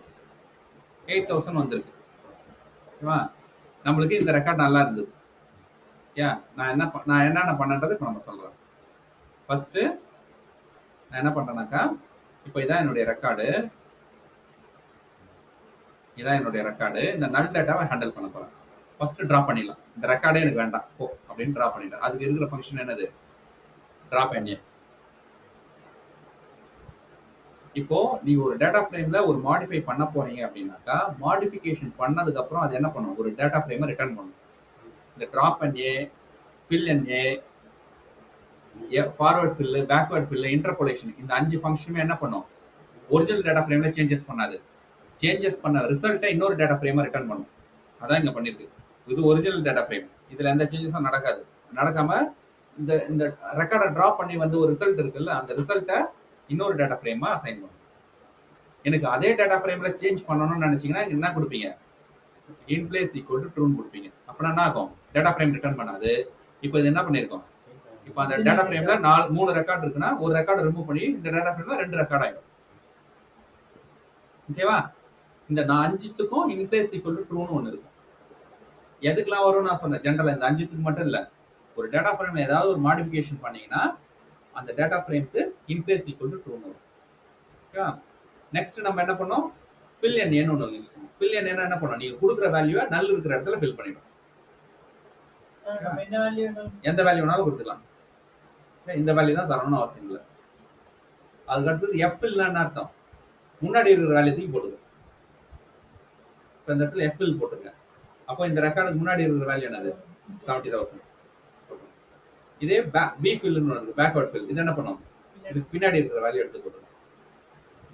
8000 வந்திருக்கு. ஓகேவா? நம்மளுக்கு இந்த ரெக்கார்ட் நல்லா இருந்தது. ஏன் நான் என்னென்ன பண்ணன்றது இப்போ நம்ம சொல்றேன். ஃபர்ஸ்ட் நான் என்ன பண்றேன்னாக்கா, இப்போ இதான் என்னுடைய ரெக்கார்டு. இதான் என்னுடைய ரெக்கார்டு. இந்த நல் டேட்டாவை ஹேண்டில் பண்ண போறேன். ஃபர்ஸ்ட் டிரா பண்ணிடலாம். இந்த ரெக்கார்டே எனக்கு வேண்டாம் போ அப்படின்னு டிரா பண்ணிட்டேன். அதுக்கு இருக்கிற ஃபங்க்ஷன் என்னது? Drop NA. இப்போ நீ ஒரு டேட்டா ஃப்ரேம்ல ஒரு மாடிஃபை பண்ண போறீங்க அப்படின்னாக்கா, மாடிஃபிகேஷன் பண்ணதுக்கு அப்புறம் அது என்ன பண்ணும்? ஒரு டேட்டா ஃப்ரேமை ரிட்டர்ன் பண்ணும். இந்த drop NA, fill NA, forward fill, backward fill, interpolation, இந்த 5 ஃபங்க்ஷனுமே என்ன பண்ணும்? ஒரிஜினல் டேட்டா ஃப்ரேம்ல சேஞ்சஸ் பண்ணாது. சேஞ்சஸ் பண்ண ரிசல்ட்டை இன்னொரு டேட்டா ஃப்ரேமா ரிட்டர்ன் பண்ணும். அதான் இங்க பண்ணிருக்கு. இது ஒரிஜினல் டேட்டா ஃப்ரேம். இதுல எந்த சேஞ்சஸும் நடக்காது. நடக்காம இந்த இந்த ரெக்கார்டை டிராப் பண்ணி வந்து ஒரு ரிசல்ட் இருக்குல்ல, அந்த ரிசல்ட்டை இன்னொரு டேட்டா ஃப்ரேமா அசைன் பண்ணும். எனக்கு அதே டேட்டா ஃப்ரேம்ல சேஞ்ச் பண்ணணும்னு நினைச்சீங்கன்னா என்ன கொடுப்பீங்க? இன் பிளேஸ் ஈக்குவல் டு ட்ரூன்னு கொடுப்பீங்க. அப்படின்னா என்ன ஆகும்? டேட்டா ஃப்ரேம் ரிட்டர்ன் பண்ணாது. இப்போ இது என்ன பண்ணிருக்கோம்? இப்போ அந்த டேட்டா ஃப்ரேம்ல 3 ரெக்கார்ட் இருக்குன்னா ஒரு ரெக்கார்டை ரிமூவ் பண்ணி இந்த டேட்டா ஃப்ரேம்ல 2 ரெக்கார்ட் ஆயிடும். ஓகேவா? இந்த 5த்துக்கும் இன் பிளேஸ் ஈக்குவல் டு ட்ரூன்னு ஒன்று இருக்கும். எதுக்கெல்லாம் வரும்னு நான் சொன்னேன். ஜென்ரலா இந்த 5த்துக்கு மட்டும் இல்லை, ஒரு டேட்டா ஃப்ரேம்ல ஏதாவது ஒரு மாடிஃபிகேஷன் பண்ணீங்கன்னா அந்த டேட்டா ஃப்ரேம்க்கு இன் பிளேஸ் ஈக்குவல் டு ட்ரூன்னு வரும். ஓகேவா? நெக்ஸ்ட் நம்ம என்ன பண்ணோம்? ஃபில் என் ஏன்னு ஒன்று யூஸ் பண்ணுவோம். ஃபில் என் என்ன பண்ணோம்? நீங்க கொடுக்குற வேல்யூவை நல் இருக்கிற இடத்துல ஃபில் பண்ணிடும். எந்த வேல்யூ வேணாலும் கொடுத்துக்கலாம். இந்த வேல்யூ தான் தரணும்னு அவசியம் இல்லை. அதுக்கு அடுத்தது எஃப் இல்லைன்னு அர்த்தம், முன்னாடி இருக்கிற வேல்யூ தூக்கி போடுது. இப்போ இந்த இடத்துல எஃப்எல் போட்டுருங்க. அப்போ இந்த ரெக்கார்டுக்கு முன்னாடி இருக்கிற வேல்யூ என்னது? 70,000. இதே பி ஃபில்னு இருக்கு, பேக்வர்ட் ஃபில். இது என்ன பண்ணும்? இதுக்கு பின்னாடி இருக்கிற வேல்யூ எடுத்து போட்டுருங்க.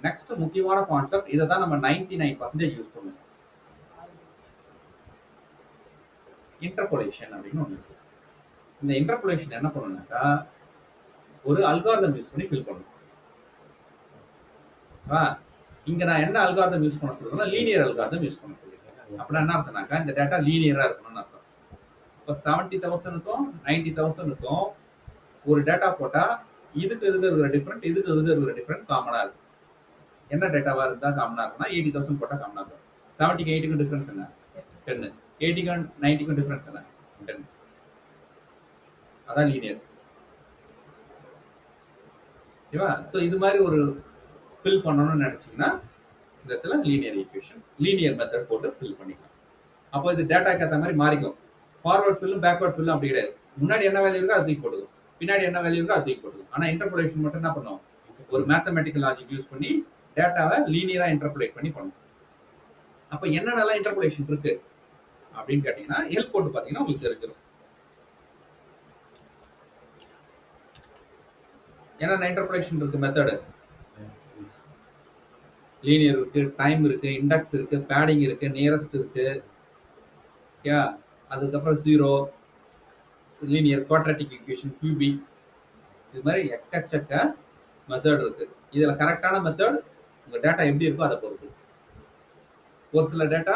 நெக்ஸ்ட் முக்கியமான கான்செப்ட், இதை தான் நம்ம 99% யூஸ் பண்ணுவோம். இன்டர்போலேஷன் அப்படின்னு ஒன்று இருக்கு. இந்த இன்டர்போலேஷன் என்ன பண்ணணும்னாக்கா ஒரு அல்காரிதம் யூஸ் பண்ணி ஃபில் பண்ணணும். இங்க நான் என்ன அல்காரிதம் யூஸ் பண்ண சொல்றேன்னா லீனியர் அல்காரிதம் யூஸ் பண்ண சொல்லியிருக்கேன். அப்படின்னா என்ன அர்த்தம்னாக்கா இந்த டேட்டா லீனியரா இருக்கணும்னு அர்த்தம். இப்போ 70,000க்கும் 90,000க்கும் ஒரு டேட்டா போட்டா இதுக்கு இருக்கிற டிஃபரெண்ட், இதுக்கு இருக்கிற டிஃபரெண்ட் காமனா இருக்கு. என்ன டேட்டாவா இருந்தா காமனா இருக்குன்னா 80,000 போட்டா காமனா இருக்கும். 70க்கு 80க்கும் டிஃபரன்ஸ் என்ன? 10. 80க்கும் 90க்கும் டிஃபரன்ஸ் என்ன? 10. அதான் லீனியர். ஓகேவா? ஸோ இது மாதிரி ஒரு ஃபில் பண்ணணும்னு நினைச்சீங்கன்னா இந்த இடத்துல லீனியர் ஈக்குவேஷன், லீனியர் மெத்தட் போட்டு ஃபில் பண்ணிக்கலாம். அப்போ இது டேட்டாக்கு ஏற்ற மாதிரி மாறிக்கும். ஃபார்வர்ட் ஃபில்லும் பேக்வர்ட் ஃபில்லும் அப்படி கிடையாது. முன்னாடி என்ன வேல்யூ இருக்கோ அது தூக்கி போடுவோம், பின்னாடி என்ன வேல்யூ இருக்கோ அது தூக்கி போடுவோம். ஆனால் இன்டர்போலேஷன் மட்டும் என்ன பண்ணுவோம்? ஒரு மேத்தமெட்டிக்கல் லாஜிக் யூஸ் பண்ணி டேட்டாவை லீனியரா இன்டர்போலேட் பண்ணி பண்ணுவோம். அப்போ என்னென்னலாம் இன்டர்போலேஷன் இருக்கு அப்படின்னு கேட்டீங்கன்னா ஹெல்ப் போட்டு பார்த்தீங்கன்னா உங்களுக்கு தெரிஞ்சிடும். என்னென்ன இன்டர்போலேஷன் இருக்கு? மெத்தடு லீனியர் இருக்கு, டைம் இருக்கு, இண்டெக்ஸ் இருக்கு, பேடிங் இருக்கு, நியரஸ்ட் இருக்கு. ஓகே, அதுக்கப்புறம் zero, linear, quadratic equation, cubic, இது மாதிரி எக்கச்சக்க மெத்தட் இருக்கு. இதுல கரெக்டான மெத்தட் உங்க டேட்டா எப்படி இருக்கோ அதை பொறுத்து. ஒரு சில டேட்டா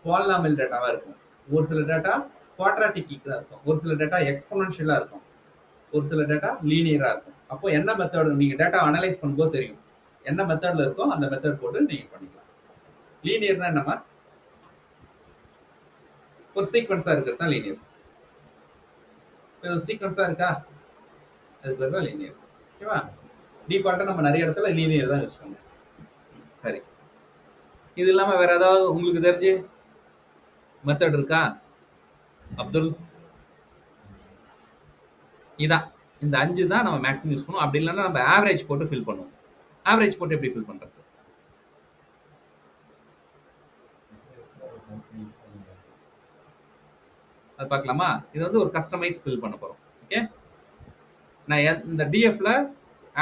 பாலினாமியல் டேட்டாவா இருக்கும், ஒரு சில டேட்டா குவாட்ராட்டிக் ஈக்குவலா இருக்கும், ஒரு சில டேட்டா எக்ஸ்போனன்ஷியலா இருக்கும், ஒரு சில டேட்டா லீனியரா இருக்கும். அப்போ என்ன மெத்தட் நீங்க டேட்டா அனலைஸ் பண்ணும்போது தெரியும் என்ன மெத்தட்ல இருக்கோ அந்த மெத்தட் போட்டு நீங்க பண்ணிக்கலாம். லீனியர்னா என்னமா? ஒரு சீக்வன்ஸா இருக்கிறது தான் லீனியர். சீக்வன்ஸா இருக்கா, அது பேர் தான் லீனியர். ஓகேவா? டிஃபால்ட்டா நம்ம நிறைய இடத்துல லீனியர் தான் யூஸ் பண்ணுவோம். சரி, இது இல்லாம வேற ஏதாவது உங்களுக்கு தெரிஞ்சு மெத்தட் இருக்கா அப்துல்? இதான் இந்த 5 தான் நம்ம மேக்ஸிமம் யூஸ் பண்ணுவோம். அப்படி இல்லைன்னா நம்ம ஆவரேஜ் போட்டு ஃபில் பண்ணுவோம். ஆவரேஜ் போட்டு எப்படி ஃபில் பண்றது? அது பார்க்கலாமா? இது வந்து ஒரு கஸ்டமைஸ் ஃபில் பண்ண போறோம். ஓகே, நான் இந்த டிஎஃப்ல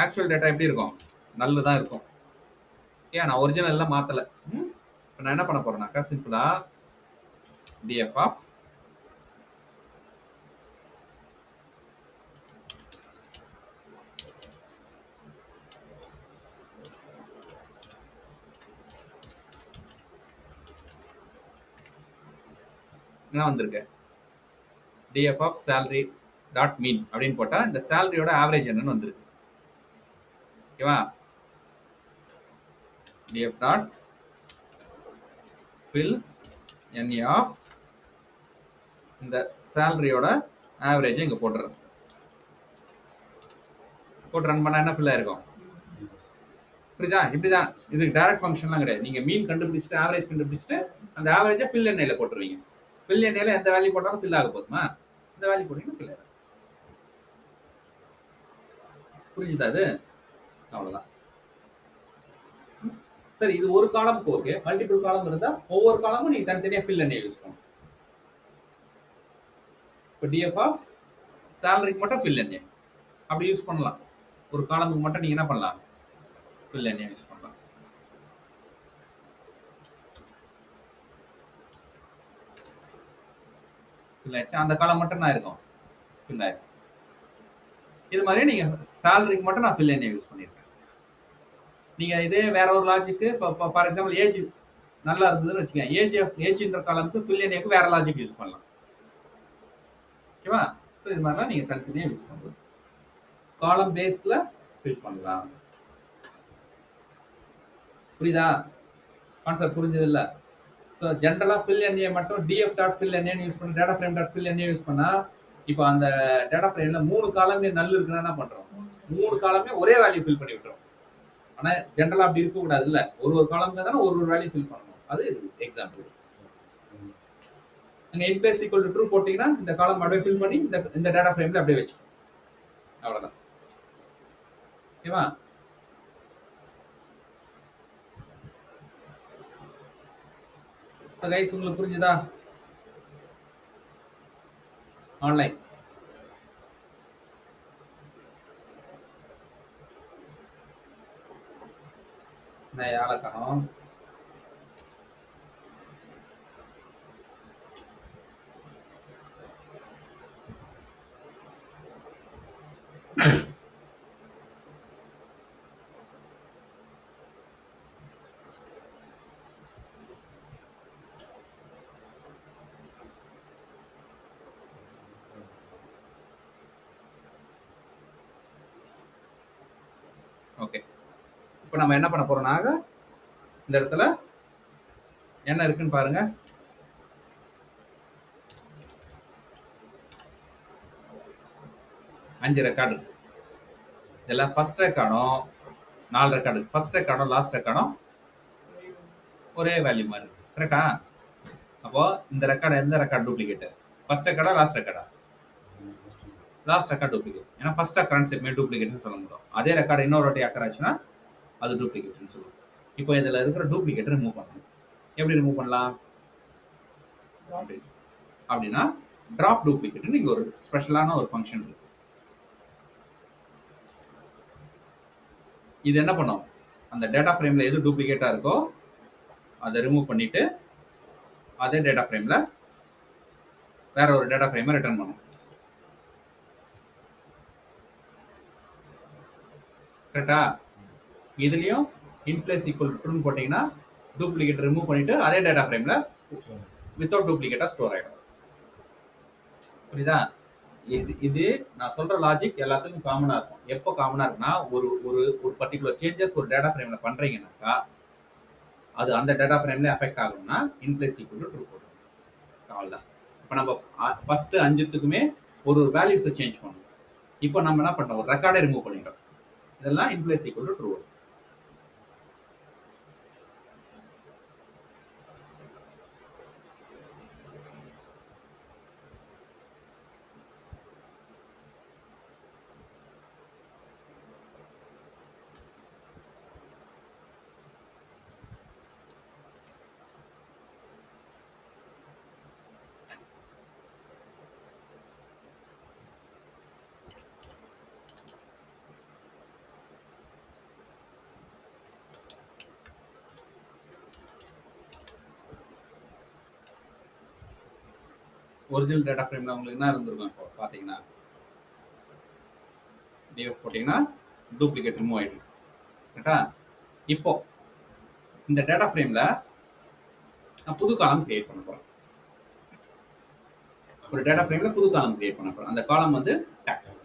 ஆக்சுவல் டேட்டா எப்படி இருக்கும்? நல்லு தான் இருக்கும். ஓகே, நான் ஒரிஜினல் எல்லாம் மாத்தல. இப்போ நான் என்ன பண்ண போறேன்னாக்கா சிம்பிளா df of என்ன வந்திருக்கு? df of salary டாட் மீன் அப்படின்னு போட்டா இந்த சேலரியோட ஆவரேஜ் என்னன்னு வந்திருக்கு. ஓகேவா? df dot fill n of இந்த சேலரியோட ஆவரேஜ் இங்க போட்டுறேன். போட்டு ரன் பண்ணா என்ன ஃபில் ஆயிருக்கும்? புரியுதா? இப்படிதான். இதுக்கு டைரக்ட் ஃபங்க்ஷன்லாம் கிடையாது. நீங்க மீன் கண்டுபிடிச்சிட்டு ஆவரேஜ் கண்டுபிடிச்சிட்டு அந்த ஆவரேஜை ஃபில் எண்ணையில போட்டுருவீங்க. ஃபில் எண்ணையில எந்த வேல்யூ போட்டாலும் ஃபில் ஆக போதுமா? இந்த வேல்யூ போட்டீங்கன்னா ஃபில் ஆயிடும். புரிஞ்சுதா? அது அவ்வளவுதான். சரி, இது ஒரு காலமுக்கு ஓகே. மல்டிபிள் காலம் இருந்தா ஒவ்வொரு காலமும் நீங்க தனித்தனியா ஃபில் எண்ணெய் யூஸ் பண்ணணும். இப்போ df ஆஃப் சேலரிக்கு மட்டும் ஃபில் எண்ணெய், அப்படி யூஸ் பண்ணலாம். ஒரு காலமுக்கு மட்டும் நீங்க என்ன பண்ணலாம், ஃபில் எண்ணெய் யூஸ் பண்ணலாம். ஃபில் ஆயிடுச்சு, அந்த காலம் மட்டும் நான் இருக்கும் ஃபில் ஆயிருக்கும். இது மாதிரி நீங்க சேலரிக்கு மட்டும் நான் ஃபில் எண்ணெய் யூஸ் பண்ணியிருக்கேன். நீங்க இதே வேற ஒரு லாஜிக்கு இப்போ ஃபார் எக்ஸாம்பிள் ஏஜ் நல்லா இருந்ததுன்னு வச்சுக்கோங்க, ஏஜ்ன்ற காலமுக்கு ஃபில் எண்ணெய்க்கு வேற லாஜிக் யூஸ் பண்ணலாம். ஓகேவா? ஸோ இது மாதிரிலாம் நீங்க தனித்தனியாக யூஸ் பண்ணலாம். காலம் பேஸ்ல ஃபில் பண்ணலாம். புரியுதா? கான்செப்ட் புரிஞ்சது இல்ல? ஸோ ஜென்ரலா ஃபில் என்ஏ மட்டும் df டாட் ஃபில் என்ஏன்னு யூஸ் பண்ணி data frame dot fill NA use பண்ணா, இப்போ அந்த டேட்டா ஃப்ரேம்ல 3 காலமே நல் இருக்குன்னா என்ன பண்றோம்? 3 காலமே ஒரே வேல்யூ ஃபில் பண்ணி விட்டுரும். ஆனா ஜென்ரலா அப்படி இருக்க கூடாது இல்ல. ஒரு காலம்ல தானே ஒரு வேல்யூ ஃபில் பண்ணணும். அது எக்ஸாம்பிள். அங்க in place equal to true போட்டீங்கன்னா இந்த காலம் அப்படியே ஃபில் பண்ணி இந்த டேட்டா ஃப்ரேம்ல அப்படியே வெச்சுக்கும். அவ்வளவுதான். ஓகேவா? ஸோ கைஸ் உங்களுக்கு புரிஞ்சுதா? ஆன்லைன் நான் யாரை காணோம்? ஓகே, இப்போ நம்ம என்ன பண்ண போறோம்னாக, இந்த இடத்துல என்ன இருக்குன்னு பாருங்க. அஞ்சு ரெக்கார்டு இருக்கு. இதெல்லாம் ஃபர்ஸ்ட் ரெக்கார்டும் 4 ரெக்கார்டு. ஃபர்ஸ்ட் ரெக்கார்டும் லாஸ்ட் ரெக்கார்டும் ஒரே வேல்யூ மாதிரி இருக்கு. கரெக்டா? அப்போ இந்த ரெக்கார்டு எந்த ரெக்கார்டு டூப்ளிகேட்? ஃபர்ஸ்ட் ரெக்கார்டா லாஸ்ட் ரெக்கார்டா? Last record duplicate. ஏன்னா ஃபர்ஸ்ட் அக்கரன்ஸ் எப்பவுமே டூப்ளிகேட்னு சொல்ல முடியும். அதே ரெக்கார்டு இன்னொரு வாட்டி அக்கர் ஆச்சுன்னா அது டூப்ளிகேட்னு சொல்லுவோம். இப்போ இதில் இருக்கிற டூப்ளிகேட் ரிமூவ் பண்ணணும். எப்படி ரிமூவ் பண்ணலாம் அப்படின்னா, ட்ராப் டூப்ளிகேட்னு இங்கே ஒரு ஸ்பெஷலான ஒரு ஃபங்க்ஷன் இருக்கு. இது என்ன பண்ணும்? அந்த டேட்டா ஃப்ரேம்ல எது டூப்ளிகேட்டா இருக்கோ அதை ரிமூவ் பண்ணிட்டு அதே டேட்டா ஃப்ரேம்ல வேற ஒரு டேட்டா ஃப்ரேமை ரிட்டர்ன் பண்ணும். கரெக்டா? இதுலயும் இன் பிளேஸ் ஈக்குவல் ட்ரூன்னு போட்டீங்கன்னா டூப்ளிகேட் ரிமூவ் பண்ணிட்டு அதே டேட்டா ஃப்ரேம்ல வித்தவுட் டூப்ளிகேட்டா ஸ்டோர் ஆயிடும். புரியுதா? இது நான் சொல்ற லாஜிக் எல்லாத்துக்கும் காமனா இருக்கும். எப்போ காமனா இருக்குன்னா, ஒரு ஒரு ஒரு பர்டிகுலர் சேஞ்சஸ் ஒரு டேட்டா ஃப்ரேம்ல பண்றீங்கன்னாக்கா அது அந்த டேட்டா ஃப்ரேம்ல அஃபெக்ட் ஆகும்னா இன் பிளேஸ் ஈக்குவல் டு ட்ரூ போடும். அவ்வளவுதான். இப்போ நம்ம ஃபர்ஸ்ட் 5த்துக்குமே ஒரு வேல்யூஸை சேஞ்ச் பண்ணுவோம். இப்போ நம்ம என்ன பண்றோம்? ஒரு ரெக்கார்டை ரிமூவ் பண்ணிட்டோம். இதெல்லாம் in place equal to true. Original data ஃப்ரேம்ல உங்களுக்கு என்ன இருந்திருக்கும்? இப்போ பார்த்தீங்கன்னா டிஎஃப் போட்டிங்கன்னா டூப்ளிகேட் ரிமூவ் ஆகிடும். கரெக்டா? இப்போ இந்த டேட்டா ஃப்ரேம்ல நான் புது காலம் கிரியேட் பண்ண போறேன். ஒரு டேட்டா ஃப்ரேம்ல புது காலம் கிரியேட் பண்ண போறேன். அந்த காலம் வந்து டாக்ஸ்.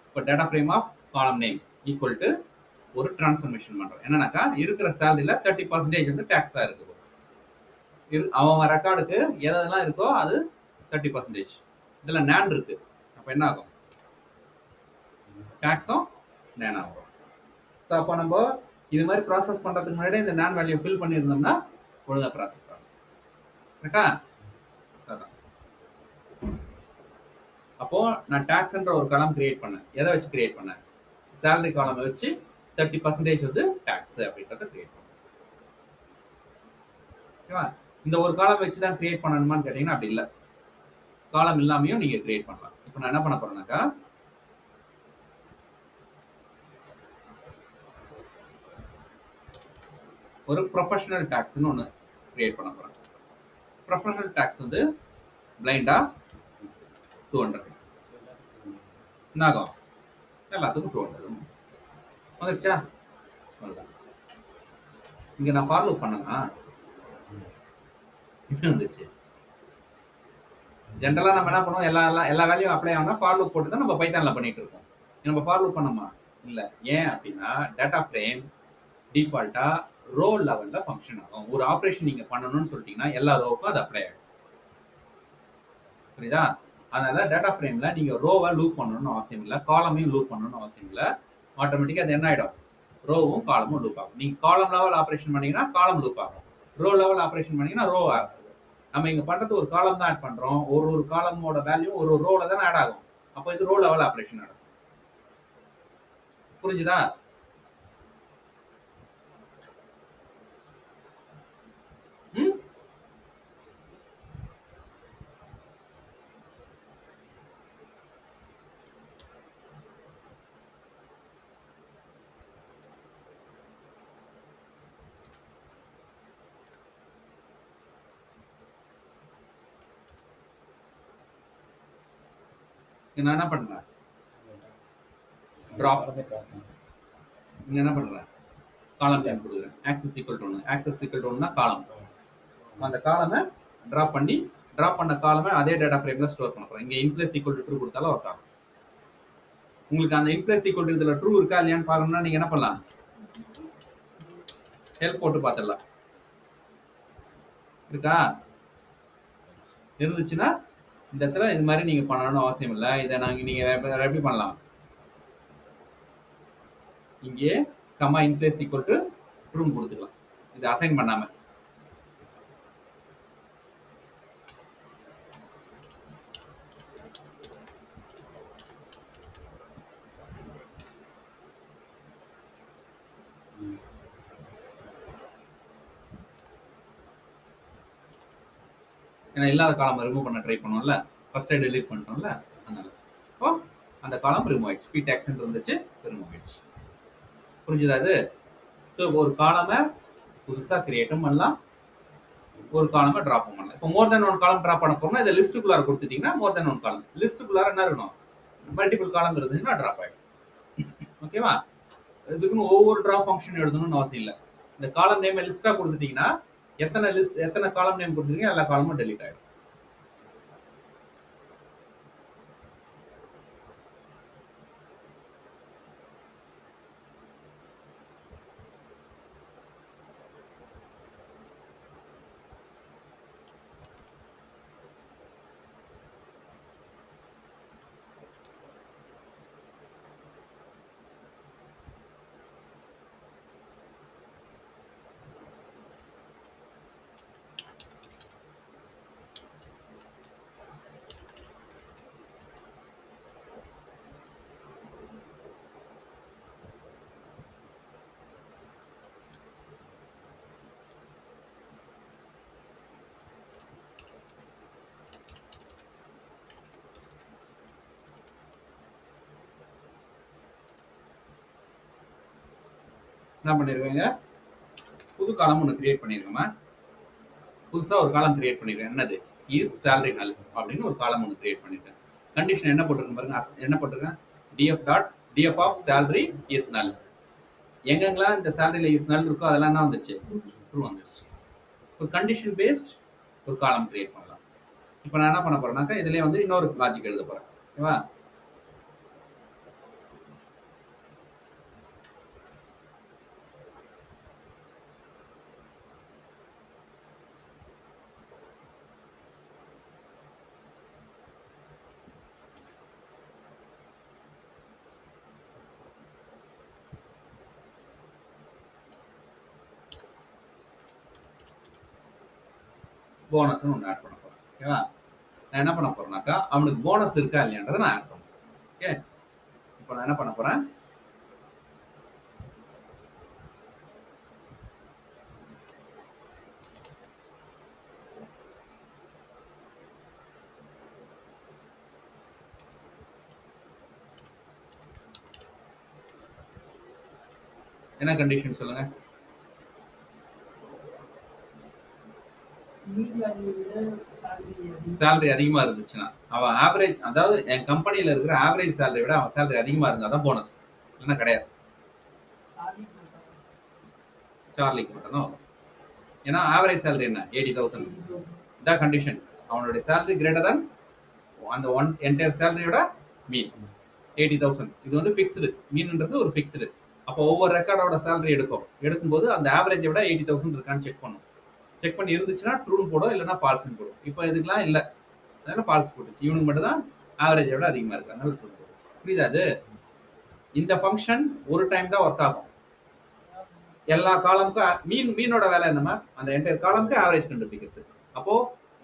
இப்போ data frame of column name equal to ஒரு டிரான்ஸ்ஃபர்மேஷன் பண்றோம். என்னன்னாக்கா இருக்கிற சேலரியில 30% வந்து டாக்ஸா இருக்குது. அவன் ரெக்கார்டுக்கு எதெல்லாம் இருக்கோ அது 30%. இதுல நேன் இருக்கு. அப்ப என்ன ஆகும்? டாக்ஸும் நேன் ஆகும். ஸோ அப்போ நம்ம இது மாதிரி ப்ராசஸ் பண்றதுக்கு முன்னாடி இந்த நேன் வேல்யூ ஃபில் பண்ணியிருந்தோம்னா ஒழுங்கா ப்ராசஸ் ஆகும். கரெக்டா? அப்போ நான் டாக்ஸ்ன்ற ஒரு காலம் கிரியேட் பண்ணேன். எதை வச்சு கிரியேட் பண்ணேன்? சேலரி காலம் வச்சு 30% வந்து டாக்ஸ் அப்படின்றத கிரியேட் பண்ணேன். ஓகேவா? இந்த ஒரு காலம் வச்சு தான் கிரியேட் பண்ணணுமான்னு கேட்டீங்கன்னா அப்படி இல்லை. காலம் இல்லாமையும் நீங்க கிரியேட் பண்ணலாம். இப்போ நான் என்ன பண்ண போறேன்னாக்கா, ஒரு ப்ரொஃபஷனல் டாக்ஸ்னு ஒன்று கிரியேட் பண்ண போகிறேன். ப்ரொஃபஷனல் டாக்ஸ் வந்து பிளைண்டா 200 என்னாகும், எல்லாத்துக்கும் 200 வந்துருச்சா. அவ்வளோதான். இங்கே நான் ஃபாலோ பண்ணேன்னா இப்படி வந்துச்சு. ஜென்ரலாக நம்ம என்ன பண்ணுவோம், எல்லா எல்லா எல்லா வேலையும் அப்ளை ஆனால் ஃபார் லூப் போட்டு தான் நம்ம பைத்தானில் பண்ணிட்டு இருக்கோம். நம்ம ஃபார் லூப் பண்ணோமா இல்லை. ஏன் அப்படின்னா டேட்டா ஃப்ரேம் டிஃபால்ட்டாக ரோ லெவலில் ஃபங்க்ஷன் ஆகும். ஒரு ஆப்ரேஷன் நீங்கள் பண்ணணும்னு சொல்லிட்டீங்கன்னா எல்லா ரோவுக்கும் அது அப்ளை ஆகும். புரியுதா? அதனால டேட்டா ஃப்ரேமில் நீங்கள் ரோவை லூப் பண்ணணும்னு அவசியம் இல்லை, காலமையும் லூப் பண்ணணும்னு அவசியம் இல்லை. ஆட்டோமேட்டிக்காக அது என்ன ஆகிடும், ரோவும் காலமும் லூப் ஆகும். நீங்கள் காலம் லெவல் ஆப்ரேஷன் பண்ணீங்கன்னா காலம் லூப் ஆகும், ரோ லெவல் ஆப்ரேஷன் பண்ணீங்கன்னா ரோ ஆகும். நம்ம இங்க பண்றது ஒரு காலம் தான் ஆட் பண்றோம், ஒரு காலமோட வேல்யூ ஒரு ரோல தான் ஆட் ஆகும். அப்போ இது ரோ லெவல் ஆபரேஷன் நடக்கும். புரிஞ்சுதா? நான் என்ன பண்றேன், டிராப் என்ன பண்றேன், காலம் டைம் கொடுக்குறேன். Axis equal to 1, axis equal to 1னா காலம். அந்த காலமை டிராப் பண்ணி டிராப் பண்ண காலமை அதே டேட்டா ஃப்ரேம்ல ஸ்டோர் பண்ண போறேன். இங்க இன்பிளேஸ் ஈக்குவல் டு ட்ரூ கொடுத்தாலும் ஒர்க் ஆகும். உங்களுக்கு அந்த இன்பிளேஸ் ஈக்குவல் டு இதுல ட்ரூ இருக்கா இல்லையான்னு பார்க்கணும்னா நீங்க என்ன பண்ணலாம், ஹெல்ப் போட்டு பார்த்துடலாம். இருக்கா, இருந்துச்சுன்னா இந்த இடத்துல இது மாதிரி நீங்க பண்ணணும்னு அவசியம் இல்லை. இதை நீங்க எப்படி பண்ணலாம், இங்கே கமா இன்பிளேஸ் ஈக்குவல் டு ட்ரூ கொடுத்துக்கலாம். இது அசைன் பண்ணாம. ஏன்னா இல்லாத காலம் ரிமூவ் பண்ண ட்ரை பண்ணுவோம்ல, ஃபர்ஸ்ட் டெலீட் பண்ணிட்டோம்ல, அதனால இப்போ அந்த காலம் ரிமூவ் ஆயிடுச்சு. பி டேக்ஸ் இருந்துச்சு, ரிமூவ் ஆயிடுச்சு. புரிஞ்சுதா இது? ஸோ ஒரு காலமை புதுசாக கிரியேட்டும் பண்ணலாம், ஒரு காலமை ட்ராப்பும் பண்ணலாம். இப்போ மோர் தென் ஒன் காலம் ட்ராப் பண்ண போறோம்னா இதை லிஸ்ட்டுக்குள்ளார கொடுத்துட்டீங்கன்னா மோர் தென் ஒன் காலம், லிஸ்ட்டுக்குள்ளார என்ன இருக்கணும், மல்டிபிள் காலம் இருந்துச்சுன்னா ட்ராப் ஆயிடும். ஓகேவா? இதுக்குன்னு ஒவ்வொரு ட்ராப் ஃபங்க்ஷன் எழுதணும்னு அவசியம் இல்லை. இந்த காலம் நேம் லிஸ்டா கொடுத்துட்டீங்கன்னா எத்தனை காலம் நேம் கொடுத்துட்டீங்க எல்லா காலமும் டெலீட் ஆயிடும். என்ன பண்ணிருக்கீங்க, புது காலம் ஒன்று கிரியேட் பண்ணிருக்கோமா, புதுசா ஒரு காலம் கிரியேட் பண்ணிருக்கேன். என்னது, இஸ் சேலரி நல் அப்படின்னு ஒரு காலம் ஒன்று கிரியேட் பண்ணிருக்கேன். கண்டிஷன் என்ன போட்டிருக்கேன் பாருங்க, என்ன போட்டிருக்கேன், df ஆஃப் சேலரி இஸ் நல். எங்கெங்கெல்லாம் இந்த சேலரியில இஸ் நல் இருக்கோ அதெல்லாம் என்ன வந்துச்சு, ட்ரூ வந்துச்சு. ஒரு கண்டிஷன் பேஸ்ட் ஒரு காலம் கிரியேட் பண்ணலாம். இப்போ நான் என்ன பண்ண போறேன்னாக்கா இதுலயே வந்து இன்னொரு லாஜிக் எழுத போறேன். ஓகேவா? போனஸ் ஒன்று ஆட் பண்ண போறேன். ஓகேவா? நான் என்ன பண்ண போறேன்னாக்கா அவனுக்கு போனஸ் இருக்கா இல்லையான்றதை நான் ஆட் பண்ணுறேன். ஓகே, இப்போ நான் என்ன பண்ண போறேன், என்ன கண்டிஷன் சொல்லுங்க, சேலரி அதிகமா இருந்துச்சுன்னா அவன் ஆவரேஜ், அதாவது என் கம்பெனில இருக்கிற ஆவரேஜ் சேலரி விட அவன் சேலரி அதிகமா இருந்தா தான் போனஸ், இல்லைன்னா கிடையாது. சார்லிக்கு மட்டும் தான் வரும். ஏன்னா ஆவரேஜ் சேலரி என்ன 80,000, இதான் கண்டிஷன். அவனுடைய சேலரி கிரேட்டர் தான் அந்த ஒன் என்டையர் சேலரியோட மீன் 80,000. இது வந்து ஃபிக்ஸ்டு, மீன்ன்றது ஒரு ஃபிக்ஸ்டு. அப்போ ஒவ்வொரு ரெக்கார்டோட சேலரி எடுக்கும்போது அந்த ஆவரேஜை விட 80,000 இருக்கான்னு செக் பண்ணும். செக் பண்ணி இருந்துச்சுன்னா ட்ரூன்னு போடும், இல்லைன்னா ஃபால்ஸ்னு போடும். இப்போ இதுக்கெல்லாம் இல்லை, அதனால ஃபால்ஸ் போட்டுச்சு. இவனுக்கு மட்டும் தான் ஆவரேஜை விட அதிகமாக இருக்கு, அதனால ட்ரூ போட்டுச்சு. புரியுதா? அது இந்த ஃபங்க்ஷன் ஒரு டைம் தான் ஒர்க் ஆகும். எல்லா காலமுக்கும் மீனோட வேலை என்னமா, அந்த என்டையர் காலமுக்கு ஆவரேஜ் கண்டுபிடிக்கிறது. அப்போ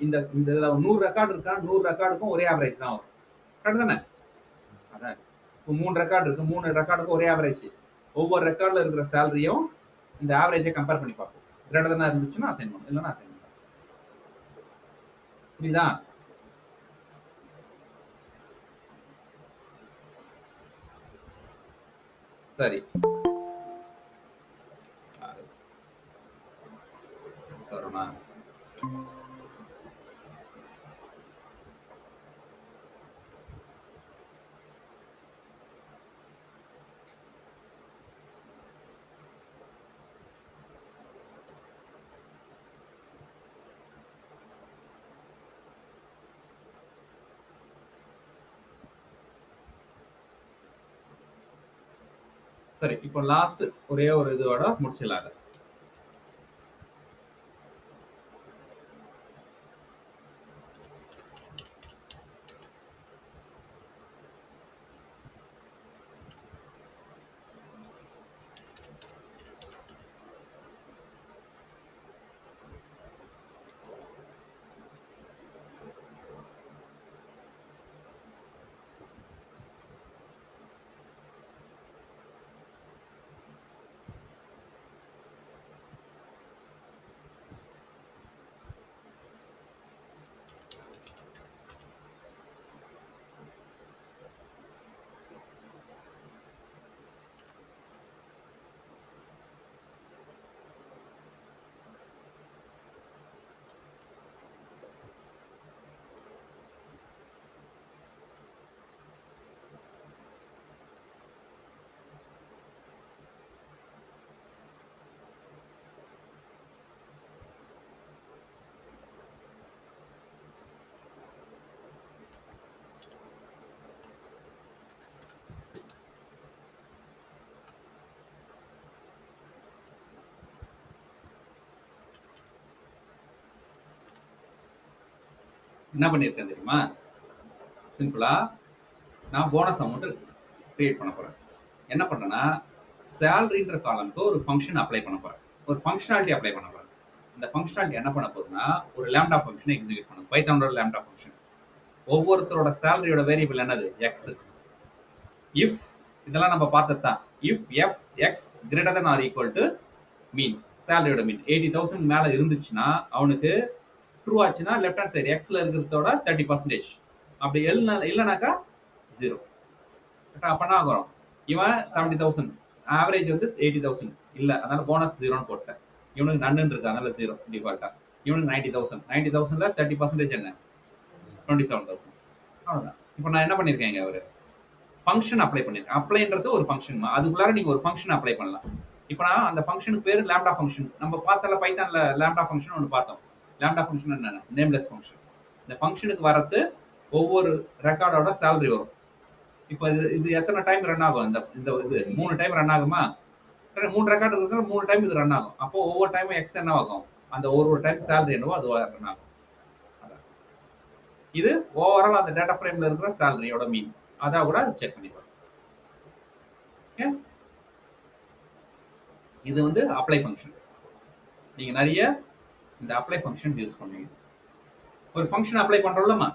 இந்த இந்த 100 ரெக்கார்டு இருக்கா, 100 ரெக்கார்டுக்கும் ஒரே ஆவரேஜ் தான் வரும். கரெக்ட் தானே? அதான் இப்போ 3 ரெக்கார்டு இருக்கு, 3 ரெக்கார்டுக்கும் ஒரே ஆவரேஜ். ஒவ்வொரு ரெக்கார்டில் இருக்கிற சேலரியும் இந்த ஆவரேஜை கம்பேர் பண்ணி பார்ப்போம். கிரேட்டர் தானே இருந்துச்சுன்னா அசைன் பண்ணும், இல்லைன்னா அசைன் பண்ணும். புரியுதா? சரி, கருணா சரி, இப்போ லாஸ்ட் ஒரே ஒரு இதோட முடிச்சிடலாம். என்ன பண்ணியிருக்கேன் தெரியுமா? சிம்பிளா நான் போனஸ் அமௌண்ட் கிரியேட் பண்ண போறேன். என்ன பண்றேன்னா, சேலரின்ற காலம்க்கு ஒரு ஃபங்க்ஷன் அப்ளை பண்ண போறேன், ஒரு ஃபங்க்ஷனாலிட்டி அப்ளை பண்ண போறேன். இந்த ஃபங்க்ஷனாலிட்டி என்ன பண்ண போகுதுன்னா, ஒரு லேம்டா ஃபங்க்ஷனை எக்ஸிக்யூட் பண்ணும். பைத்தானோட லேம்டா ஃபங்க்ஷன். ஒவ்வொருத்தரோட சேலரியோட வேரியபிள் என்னது? எக்ஸ். இஃப், இதெல்லாம் நம்ம பார்த்தது தான். If f x greater than or equal to mean, சேலரியோட மீன் 80,000 மேல இருந்துச்சுன்னா அவனுக்கு ட்ரூ ஆச்சுன்னா லெஃப்ட் ஹேண்ட் சைடு எக்ஸ்ல இருக்கிறதோட 30%. அப்படி இல்லைனாக்கா 0. அப்பனா வரும் இவன் 70,000, ஆவரேஜ் வந்து 80,000 இல்ல, அதனால போனஸ் 0ன்னு போட்டேன். இவனுக்கு நன்னு இருக்கு, அதனால 0 டிஃபால்ட்டா. இவனுக்கு 90,000, 90,000ல 30% என்ன? 27,000. அவ்வளவுதான். இப்போ நான் என்ன பண்ணிருக்கேங்க, ஒரு ஃபங்க்ஷன் அப்ளை பண்ணிருக்கேன். அப்ளைன்றது ஒரு ஃபங்க்ஷன், அதுக்குள்ளார நீங்க ஒரு ஃபங்க்ஷன் அப்ளை பண்ணலாம். இப்போ நான் அந்த ஃபங்க்ஷனுக்கு பேரு லேம்டா ஃபங்க்ஷன். நம்ம பார்த்தல பைத்தான்ல லேம்டா ஃபங்க்ஷன் ஒன்று பார்த்தோம். லேம்டா ஃபங்க்ஷன் என்ன? Nameless function. இந்த ஃபங்க்ஷனுக்கு வரது ஒவ்வொரு ரெக்கார்டோட சேலரி வரும். இப்போ இது எத்தனை டைம் ரன் ஆகும்? இந்த இந்த இது 3 டைம் ரன் ஆகுமா? 3 ரெக்கார்டு இருக்கிறது 3 டைம் இது ரன் ஆகும். அப்போ ஒவ்வொரு டைமும் எக்ஸ் என்ன ஆகும்? அந்த ஒரு டைம் சேலரி என்னவோ அது ரன் ஆகும். இது ஓவரால் அந்த டேட்டா ஃப்ரேம்ல இருக்கிற சேலரியோட மீன். அதான் கூட செக் பண்ணிக்கலாம். இது வந்து அப்ளை ஃபங்க்ஷன். நீங்க நிறைய இந்த அப்ளை ஃபங்க்ஷன் யூஸ் பண்ணுவீங்க. ஒரு ஃபங்க்ஷன் அப்ளை பண்றோம்லமா,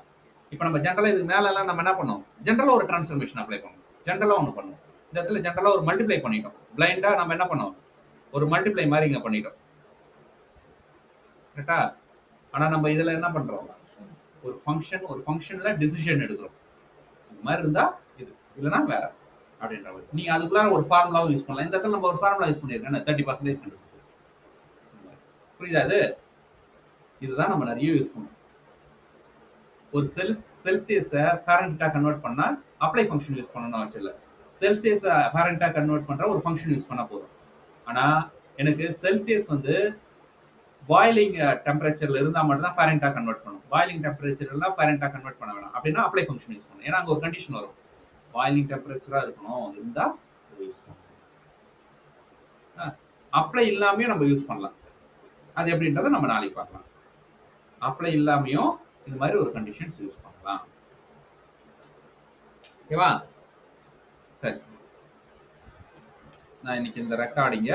இப்போ நம்ம ஜென்ரலா இதுக்கு மேல எல்லாம் நம்ம என்ன பண்ணோம்? ஜென்ரலா ஒரு டிரான்ஸ்ஃபர்மேஷன் அப்ளை பண்ணுவோம். ஜென்ரலா ஒன்று பண்ணுவோம். இந்த இடத்துல ஜென்ரலா ஒரு மல்டிப்ளை பண்ணிட்டோம். பிளைண்டா நம்ம என்ன பண்ணோம்? ஒரு மல்டிப்ளை மாதிரி இங்க பண்ணிட்டோம். கரெக்டா? ஆனா நம்ம இதுல என்ன பண்றோம்? ஒரு ஃபங்க்ஷன், ஒரு ஃபங்க்ஷன்ல டிசிஷன் எடுக்கிறோம். இந்த மாதிரி இருந்தா இது, இல்லைன்னா வேற அப்படின்ற மாதிரி. நீங்க அதுக்குள்ளார ஒரு ஃபார்முலாவும் யூஸ் பண்ணலாம். இந்த இடத்துல நம்ம ஒரு ஃபார்முலா யூஸ் பண்ணியிருக்கேன், 30% கண்டுபிடிச்சு. புரியுதா? அது இதுதான் நம்ம நிறைய யூஸ் பண்ணுவோம். ஒரு செல்சியஸை ஃபாரன்ஹீட்டா கன்வெர்ட் பண்ணா அப்ளை ஃபங்க்ஷன் யூஸ் பண்ணணும்னு அவசியம் இல்லை. செல்சியஸை ஃபாரன்ஹீட்டா கன்வெர்ட் பண்ற ஒரு ஃபங்க்ஷன் யூஸ் பண்ணா போதும். ஆனா எனக்கு செல்சியஸ் வந்து பாயிலிங் டெம்பரேச்சர்ல இருந்தா மட்டும் தான் ஃபாரன்ஹீட்டா கன்வெர்ட் பண்ணும். பாயிலிங் டெம்பரேச்சர் இருந்தா ஃபாரன்ஹீட்டா கன்வெர்ட் பண்ண வேணாம். அப்படின்னா அப்ளை ஃபங்க்ஷன் யூஸ் பண்ணணும். ஏன்னா அங்க ஒரு கண்டிஷன் வரும். பாயிலிங் டெம்பரேச்சரா இருக்கணும் இருந்தா யூஸ் பண்ணணும். அப்ளை இல்லாமையும் நம்ம யூஸ் பண்ணலாம். அது எப்படின்றத நம்ம நாளைக்கு பார்க்கலாம். அப்ளை இல்லாமையும் இந்த மாதிரி ஒரு கண்டிஷன்ஸ் யூஸ் பண்ணலாம். ஓகேவா? சரி, நான் இன்னைக்கு இந்த ரெக்கார்டிங்க